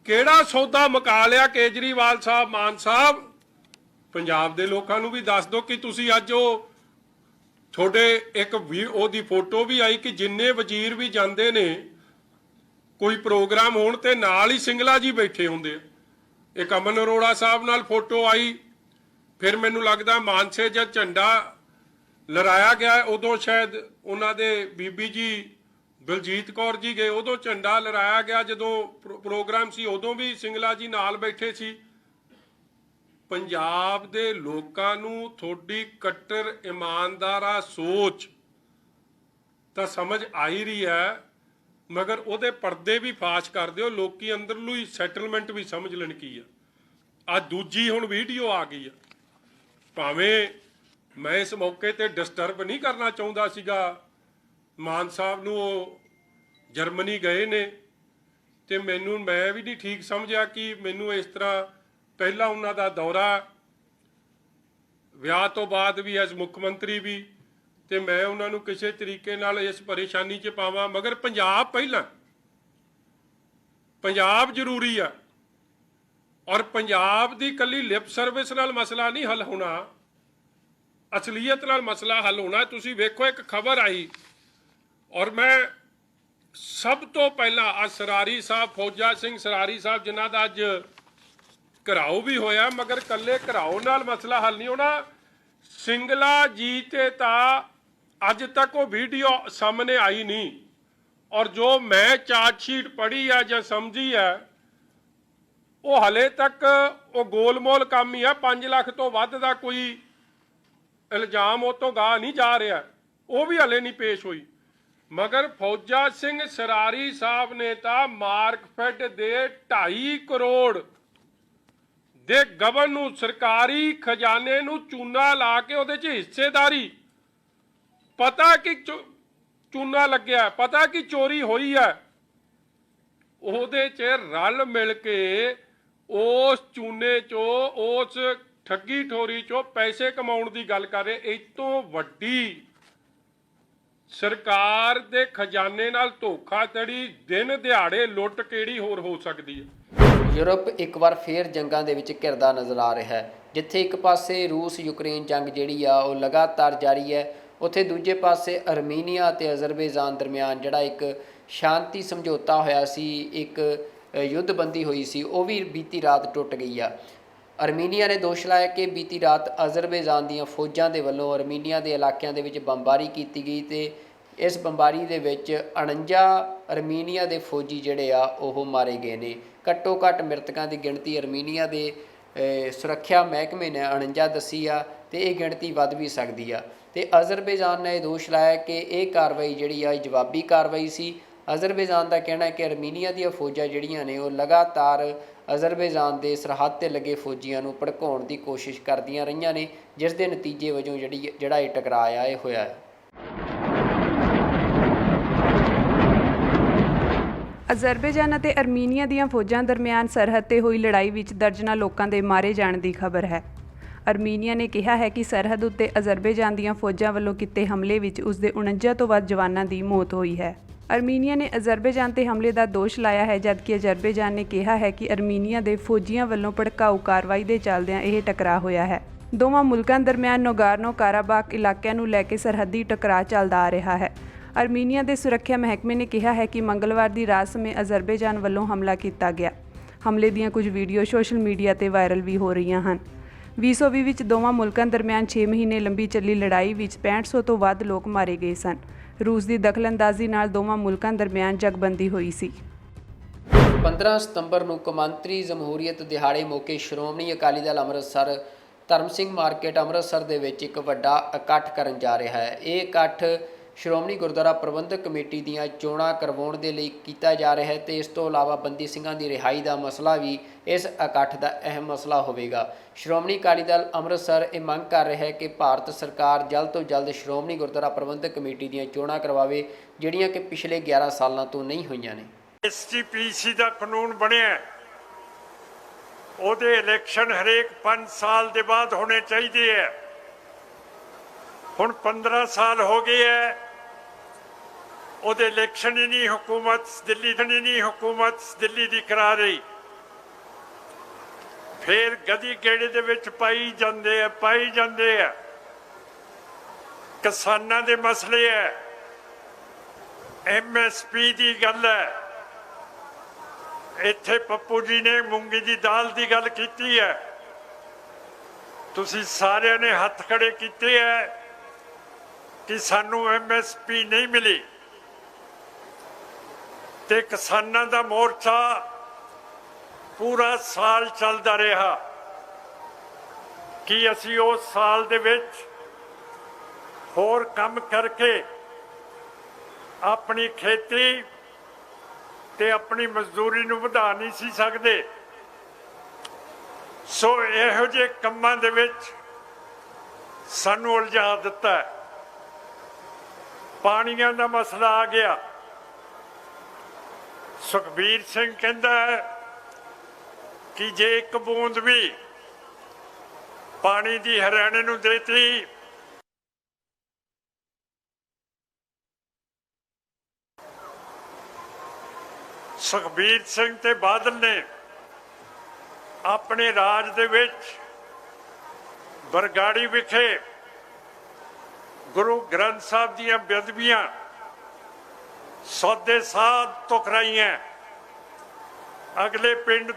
ਕਿਹੜਾ ਸੌਦਾ ਮੁਕਾ ਲਿਆ ਕੇਜਰੀਵਾਲ ਸਾਹਿਬ, ਮਾਨ ਸਾਹਿਬ? ਪੰਜਾਬ ਦੇ ਲੋਕਾਂ ਨੂੰ ਵੀ ਦੱਸ ਦਿਓ ਕਿ ਤੁਸੀਂ ਅੱਜ ਉਹ ਤੁਹਾਡੇ ਇੱਕ ਉਹਦੀ ਫੋਟੋ ਵੀ ਆਈ ਕਿ ਜਿੰਨੇ ਵਜ਼ੀਰ ਵੀ ਜਾਂਦੇ ਨੇ ਕੋਈ ਪ੍ਰੋਗਰਾਮ ਹੋਣ ਤੇ ਨਾਲ ਹੀ ਸਿੰਗਲਾ ਜੀ ਬੈਠੇ ਹੁੰਦੇ ਆ। ਇੱਕ ਅਮਨ ਅਰੋੜਾ ਸਾਹਿਬ ਨਾਲ ਫੋਟੋ ਆਈ, ਫਿਰ ਮੈਨੂੰ ਲੱਗਦਾ ਮਾਨਸੇ ਜਦ ਝੰਡਾ ਲਹਿਰਾਇਆ ਗਿਆ ਉਦੋਂ ਸ਼ਾਇਦ ਉਹਨਾਂ ਦੇ ਬੀਬੀ ਜੀ ਬਲਜੀਤ ਕੌਰ ਜੀ ਗਏ, ਉਦੋਂ ਝੰਡਾ ਲਹਿਰਾਇਆ ਗਿਆ। ਜਦੋਂ ਪ੍ਰੋਗਰਾਮ ਸੀ ਉਦੋਂ ਵੀ ਸਿੰਗਲਾ ਜੀ ਨਾਲ ਬੈਠੇ ਸੀ। ਪੰਜਾਬ ਦੇ ਲੋਕਾਂ ਨੂੰ ਤੁਹਾਡੀ ਕੱਟੜ ਇਮਾਨਦਾਰਾ ਸੋਚ ਤਾਂ ਸਮਝ ਆ ਹੀ ਰਹੀ ਹੈ, ਮਗਰ ਉਹਦੇ ਪਰਦੇ ਵੀ ਫਾਸ਼ ਕਰ ਦਿਓ, ਲੋਕੀ ਅੰਦਰਲੂ ਹੀ ਸੈਟਲਮੈਂਟ ਵੀ ਸਮਝ ਲੈਣ ਕੀ ਆ। ਆ ਦੂਜੀ ਹੁਣ ਵੀਡੀਓ ਆ ਗਈ ਆ। ਭਾਵੇਂ ਮੈਂ ਇਸ ਮੌਕੇ ਤੇ ਡਿਸਟਰਬ ਨਹੀਂ ਕਰਨਾ ਚਾਹੁੰਦਾ ਸੀਗਾ ਮਾਨ ਸਾਹਿਬ ਨੂੰ, ਉਹ ਜਰਮਨੀ ਗਏ ਨੇ ਤੇ ਮੈਂ ਵੀ ਨਹੀਂ ਠੀਕ ਸਮਝਿਆ ਕਿ ਮੈਨੂੰ ਇਸ ਤਰ੍ਹਾਂ ਪਹਿਲਾਂ ਉਹਨਾਂ ਦਾ ਦੌਰਾ, ਵਿਆਹ ਤੋਂ ਬਾਅਦ ਵੀ ਐਸ ਮੁੱਖ ਮੰਤਰੀ ਵੀ, ਤੇ ਮੈਂ ਉਹਨਾਂ ਨੂੰ ਕਿਸੇ ਤਰੀਕੇ ਨਾਲ ਇਸ ਪਰੇਸ਼ਾਨੀ 'ਚ ਪਾਵਾਂ। ਮਗਰ ਪੰਜਾਬ ਪਹਿਲਾਂ, ਪੰਜਾਬ ਜ਼ਰੂਰੀ ਆ ਔਰ ਪੰਜਾਬ ਦੀ ਕੱਲੀ ਲਿਪ ਸਰਵਿਸ ਨਾਲ ਮਸਲਾ ਨਹੀਂ ਹੱਲ ਹੋਣਾ, ਅਸਲੀਅਤ ਨਾਲ ਮਸਲਾ ਹੱਲ ਹੋਣਾ। ਤੁਸੀਂ ਵੇਖੋ ਇੱਕ ਖਬਰ ਆਈ ਔਰ ਮੈਂ ਸਭ ਤੋਂ ਪਹਿਲਾਂ ਆ ਸਰਾਰੀ ਸਾਹਿਬ, ਫੌਜਾ ਸਿੰਘ ਸਰਾਰੀ ਸਾਹਿਬ, ਜਿਨ੍ਹਾਂ ਦਾ ਅੱਜ ਘਰਾਓ ਵੀ ਹੋਇਆ, ਮਗਰ ਕੱਲੇ ਘਰਾਓ ਨਾਲ ਮਸਲਾ ਹੱਲ ਨਹੀਂ ਹੋਣਾ। ਸਿੰਗਲਾ ਜੀ ਤੇ ਤਾਂ ਅੱਜ ਤੱਕ ਉਹ ਵੀਡੀਓ ਸਾਹਮਣੇ ਆਈ ਨਹੀਂ ਔਰ ਜੋ ਮੈਂ ਚਾਰਜ ਸ਼ੀਟ ਪੜ੍ਹੀ ਆ ਜਾਂ ਸਮਝੀ ਆ ਉਹ ਹਲੇ ਤੱਕ ਉਹ ਗੋਲਮੋਲ ਕੰਮ ਹੀ ਆ। 5 ਲੱਖ ਤੋਂ ਵੱਧ ਦਾ ਕੋਈ ਇਲਜ਼ਾਮ ਉਹ ਤੋਂ ਗਾਹ ਨਹੀਂ ਜਾ ਰਿਹਾ, ਉਹ ਵੀ ਹਲੇ ਨਹੀਂ ਪੇਸ਼ ਹੋਈ। ਮਗਰ ਫੌਜਾ ਸਿੰਘ ਸਰਾਰੀ ਸਾਹਿਬ ਨੇ ਤਾਂ ਮਾਰਕਫੈਡ ਦੇ 2.5 ਕਰੋੜ ਦੇ ਗਵਨ ਨੂੰ ਸਰਕਾਰੀ ਖਜ਼ਾਨੇ ਨੂੰ ਚੂਨਾ ਲਾ ਕੇ ਉਹਦੇ 'ਚ ਹਿੱਸੇਦਾਰੀ, ਪਤਾ ਕਿ ਚੂਨਾ ਲੱਗਿਆ, ਪਤਾ ਕਿ ਚੋਰੀ ਹੋਈ ਹੈ, ਉਹਦੇ 'ਚ ਰਲ ਮਿਲ ਕੇ ਉਸ ਚੂਨੇ 'ਚੋਂ ਉਸ ਠੱਗੀ ਠੋਰੀ 'ਚੋਂ ਪੈਸੇ ਕਮਾਉਣ ਦੀ ਗੱਲ ਕਰ ਰਹੇ। ਇਸ ਤੋਂ ਵੱਡੀ ਸਰਕਾਰ ਦੇ ਖਜ਼ਾਨੇ ਨਾਲ ਧੋਖਾਧੜੀ, ਦਿਨ ਦਿਹਾੜੇ ਲੁੱਟ ਕਿਹੜੀ ਹੋਰ ਹੋ ਸਕਦੀ ਹੈ। ਯੂਰਪ ਇੱਕ ਵਾਰ ਫੇਰ ਜੰਗਾਂ ਦੇ ਵਿੱਚ ਘਿਰਦਾ ਨਜ਼ਰ ਆ ਰਿਹਾ ਹੈ। ਜਿੱਥੇ ਇੱਕ ਪਾਸੇ ਰੂਸ ਯੂਕਰੇਨ ਜੰਗ ਜਿਹੜੀ ਆ ਉਹ ਲਗਾਤਾਰ ਜਾਰੀ ਹੈ, ਉੱਥੇ ਦੂਜੇ ਪਾਸੇ ਅਰਮੀਨੀਆ ਅਤੇ ਅਜ਼ਰਬੈਜਾਨ ਦਰਮਿਆਨ ਜਿਹੜਾ ਇੱਕ ਸ਼ਾਂਤੀ ਸਮਝੌਤਾ ਹੋਇਆ ਸੀ, ਇੱਕ ਯੁੱਧਬੰਦੀ ਹੋਈ ਸੀ, ਉਹ ਵੀ ਬੀਤੀ ਰਾਤ ਟੁੱਟ ਗਈ ਆ। ਅਰਮੀਨੀਆ ਨੇ ਦੋਸ਼ ਲਾਇਆ ਕਿ ਬੀਤੀ ਰਾਤ ਅਜ਼ਰਬੈਜਾਨ ਦੀਆਂ ਫੌਜਾਂ ਦੇ ਵੱਲੋਂ ਅਰਮੀਨੀਆ ਦੇ ਇਲਾਕਿਆਂ ਦੇ ਵਿੱਚ ਬੰਬਾਰੀ ਕੀਤੀ ਗਈ ਅਤੇ ਇਸ ਬੰਬਾਰੀ ਦੇ ਵਿੱਚ 49 ਅਰਮੀਨੀਆ ਦੇ ਫੌਜੀ ਜਿਹੜੇ ਆ ਉਹ ਮਾਰੇ ਗਏ ਨੇ। ਘੱਟੋ ਘੱਟ ਮ੍ਰਿਤਕਾਂ ਦੀ ਗਿਣਤੀ ਅਰਮੀਨੀਆ ਦੇ ਸੁਰੱਖਿਆ ਮਹਿਕਮੇ ਨੇ 49 ਦੱਸੀ ਆ ਅਤੇ ਇਹ ਗਿਣਤੀ ਵੱਧ ਵੀ ਸਕਦੀ ਆ। ਅਤੇ ਅਜ਼ਰਬੈਜਾਨ ਨੇ ਇਹ ਦੋਸ਼ ਲਾਇਆ ਕਿ ਇਹ ਕਾਰਵਾਈ ਜਿਹੜੀ ਆ ਜਵਾਬੀ ਕਾਰਵਾਈ ਸੀ। ਅਜ਼ਰਬੈਜਾਨ ਦਾ ਕਹਿਣਾ ਹੈ ਕਿ ਅਰਮੀਨੀਆ ਦੀਆਂ ਫੌਜਾਂ ਜਿਹੜੀਆਂ ਨੇ ਉਹ ਲਗਾਤਾਰ ਅਜ਼ਰਬੈਜਾਨ ਦੇ ਸਰਹੱਦ 'ਤੇ ਲੱਗੇ ਫੌਜੀਆਂ ਨੂੰ ਭੜਕਾਉਣ ਦੀ ਕੋਸ਼ਿਸ਼ ਕਰਦੀਆਂ ਰਹੀਆਂ ਨੇ, ਜਿਸ ਦੇ ਨਤੀਜੇ ਵਜੋਂ ਜਿਹੜਾ ਇਹ ਟਕਰਾਅ ਆ ਇਹ ਹੋਇਆ ਹੈ। ਅਜ਼ਰਬੈਜਾਨ ਅਤੇ ਅਰਮੀਨੀਆ ਦੀਆਂ ਫੌਜਾਂ ਦਰਮਿਆਨ ਸਰਹੱਦ 'ਤੇ ਹੋਈ ਲੜਾਈ ਵਿੱਚ ਦਰਜਨਾਂ ਲੋਕਾਂ ਦੇ ਮਾਰੇ ਜਾਣ ਦੀ ਖਬਰ ਹੈ। ਅਰਮੀਨੀਆ ਨੇ ਕਿਹਾ ਹੈ ਕਿ ਸਰਹੱਦ ਉੱਤੇ ਅਜ਼ਰਬੈਜਾਨ ਦੀਆਂ ਫੌਜਾਂ ਵੱਲੋਂ ਕੀਤੇ ਹਮਲੇ ਵਿੱਚ ਉਸਦੇ 49 ਤੋਂ ਵੱਧ ਜਵਾਨਾਂ ਦੀ ਮੌਤ ਹੋਈ ਹੈ। ਅਰਮੀਨੀਆ ਨੇ ਅਜ਼ਰਬੈਜਾਨ 'ਤੇ ਹਮਲੇ ਦਾ ਦੋਸ਼ ਲਾਇਆ ਹੈ, ਜਦਕਿ ਅਜ਼ਰਬੈਜਾਨ ਨੇ ਕਿਹਾ ਹੈ ਕਿ ਅਰਮੀਨੀਆ ਦੇ ਫੌਜੀਆਂ ਵੱਲੋਂ ਭੜਕਾਊ ਕਾਰਵਾਈ ਦੇ ਚੱਲਦਿਆਂ ਇਹ ਟਕਰਾਅ ਹੋਇਆ ਹੈ। ਦੋਵਾਂ ਮੁਲਕਾਂ ਦਰਮਿਆਨ ਨਗੋਰਨੋ ਕਾਰਾਬਾਖ ਇਲਾਕਿਆਂ ਨੂੰ ਲੈ ਕੇ ਸਰਹੱਦੀ ਟਕਰਾਅ ਚੱਲਦਾ ਆ ਰਿਹਾ ਹੈ। ਅਰਮੀਨੀਆ ਦੇ ਸੁਰੱਖਿਆ ਮਹਿਕਮੇ ਨੇ ਕਿਹਾ ਹੈ ਕਿ ਮੰਗਲਵਾਰ ਦੀ ਰਾਤ ਸਮੇਂ ਅਜ਼ਰਬੈਜਾਨ ਵੱਲੋਂ ਹਮਲਾ ਕੀਤਾ ਗਿਆ। ਹਮਲੇ ਦੀਆਂ ਕੁਝ ਵੀਡੀਓ ਸੋਸ਼ਲ ਮੀਡੀਆ 'ਤੇ ਵਾਇਰਲ ਵੀ ਹੋ ਰਹੀਆਂ ਹਨ। 2020 ਵਿੱਚ ਦੋਵਾਂ ਮੁਲਕਾਂ ਦਰਮਿਆਨ 6 ਮਹੀਨੇ ਲੰਬੀ ਚੱਲੀ ਲੜਾਈ ਵਿੱਚ 6500 ਤੋਂ ਵੱਧ ਲੋਕ ਮਾਰੇ ਗਏ ਸਨ। ਰੂਸ ਦੀ ਦਖਲਅੰਦਾਜ਼ੀ ਨਾਲ ਦੋਵਾਂ ਮੁਲਕਾਂ ਦਰਮਿਆਨ ਜੰਗਬੰਦੀ ਹੋਈ ਸੀ। 15 ਸਤੰਬਰ ਨੂੰ ਕੌਮਾਂਤਰੀ ਜਮਹੂਰੀਅਤ ਦਿਹਾੜੇ ਮੌਕੇ ਸ਼੍ਰੋਮਣੀ ਅਕਾਲੀ ਦਲ ਅੰਮ੍ਰਿਤਸਰ ਧਰਮ ਸਿੰਘ ਮਾਰਕੀਟ ਅੰਮ੍ਰਿਤਸਰ ਦੇ ਵਿੱਚ ਇੱਕ ਵੱਡਾ ਇਕੱਠ ਕਰਨ ਜਾ ਰਿਹਾ ਹੈ। ਇਹ ਇਕੱਠ ਸ਼੍ਰੋਮਣੀ ਗੁਰਦੁਆਰਾ ਪ੍ਰਬੰਧਕ ਕਮੇਟੀ ਦੀਆਂ ਚੋਣਾਂ ਕਰਵਾਉਣ ਦੇ ਲਈ ਕੀਤਾ ਜਾ ਰਿਹਾ ਹੈ ਅਤੇ ਇਸ ਤੋਂ ਇਲਾਵਾ ਬੰਦੀ ਸਿੰਘਾਂ ਦੀ ਰਿਹਾਈ ਦਾ ਮਸਲਾ ਵੀ ਇਸ ਇਕੱਠ ਦਾ ਅਹਿਮ ਮਸਲਾ ਹੋਵੇਗਾ। ਸ਼੍ਰੋਮਣੀ ਅਕਾਲੀ ਦਲ ਅੰਮ੍ਰਿਤਸਰ ਇਹ ਮੰਗ ਕਰ ਰਿਹਾ ਹੈ ਕਿ ਭਾਰਤ ਸਰਕਾਰ ਜਲਦ ਤੋਂ ਜਲਦ ਸ਼੍ਰੋਮਣੀ ਗੁਰਦੁਆਰਾ ਪ੍ਰਬੰਧਕ ਕਮੇਟੀ ਦੀਆਂ ਚੋਣਾਂ ਕਰਵਾਵੇ, ਜਿਹੜੀਆਂ ਕਿ ਪਿਛਲੇ 11 ਸਾਲਾਂ ਤੋਂ ਨਹੀਂ ਹੋਈਆਂ ਨੇ। SGPC ਦਾ ਕਾਨੂੰਨ ਬਣਿਆ, ਉਹਦੇ ਇਲੈਕਸ਼ਨ ਹਰੇਕ 5 ਸਾਲ ਦੇ ਬਾਅਦ ਹੋਣੇ ਚਾਹੀਦੇ ਹੈ। ਹੁਣ 15 ਸਾਲ ਹੋ ਗਏ ਹੈ, ਉਹਦੇ ਇਲੈਕਸ਼ਨ ਹੀ ਨਹੀਂ ਹਕੂਮਤ ਦਿੱਲੀ ਦੀ ਕਰਾ ਰਹੀ। ਫਿਰ ਗਦੀ ਗੇੜੇ ਦੇ ਵਿੱਚ ਪਾਈ ਜਾਂਦੇ ਆ। ਕਿਸਾਨਾਂ ਦੇ ਮਸਲੇ ਹੈ, MSP ਦੀ ਗੱਲ ਹੈ। ਇੱਥੇ ਪੱਪੂ ਜੀ ਨੇ ਮੂੰਗੀ ਦੀ ਦਾਲ ਦੀ ਗੱਲ ਕੀਤੀ ਹੈ, ਤੁਸੀਂ ਸਾਰਿਆਂ ਨੇ ਹੱਥ ਖੜੇ ਕੀਤੇ ਹੈ ਕਿ ਸਾਨੂੰ MSP ਨਹੀਂ ਮਿਲੀ, ਤੇ ਕਿਸਾਨਾਂ ਦਾ ਮੋਰਚਾ ਪੂਰਾ ਸਾਲ ਚੱਲਦਾ ਰਿਹਾ ਕਿ ਅਸੀਂ ਉਸ ਸਾਲ ਦੇ ਵਿੱਚ ਹੋਰ ਕੰਮ ਕਰਕੇ ਆਪਣੀ ਖੇਤੀ ਤੇ ਆਪਣੀ ਮਜ਼ਦੂਰੀ ਨੂੰ ਵਧਾ ਨਹੀਂ ਸੀ ਸਕਦੇ। ਸੋ ਇਹੋ ਜਿਹੇ ਕੰਮਾਂ ਦੇ ਵਿੱਚ ਸਾਨੂੰ ਉਲਝਾ ਦਿੱਤਾ। ਪਾਣੀਆਂ ਦਾ ਮਸਲਾ ਆ ਗਿਆ। ਸੁਖਬੀਰ ਸਿੰਘ ਕਹਿੰਦਾ ਹੈ ਕਿ ਜੇ ਇੱਕ ਬੂੰਦ ਵੀ ਪਾਣੀ ਦੀ ਹਰਿਆਣੇ ਨੂੰ ਦੇਤੀ ਸੁਖਬੀਰ ਸਿੰਘ ਤੇ ਬਾਦਲ ਨੇ ਆਪਣੇ ਰਾਜ ਦੇ ਵਿੱਚ ਬਰਗਾੜੀ ਵਿਖੇ ਗੁਰੂ ਗ੍ਰੰਥ ਸਾਹਿਬ ਦੀਆਂ ਬੇਅਦਬੀਆਂ ਸੌਦੇ ਸਾਧ ਤੋਂ ਕਰਾਈਆਂ। ਅਗਲੇ ਪਿੰਡ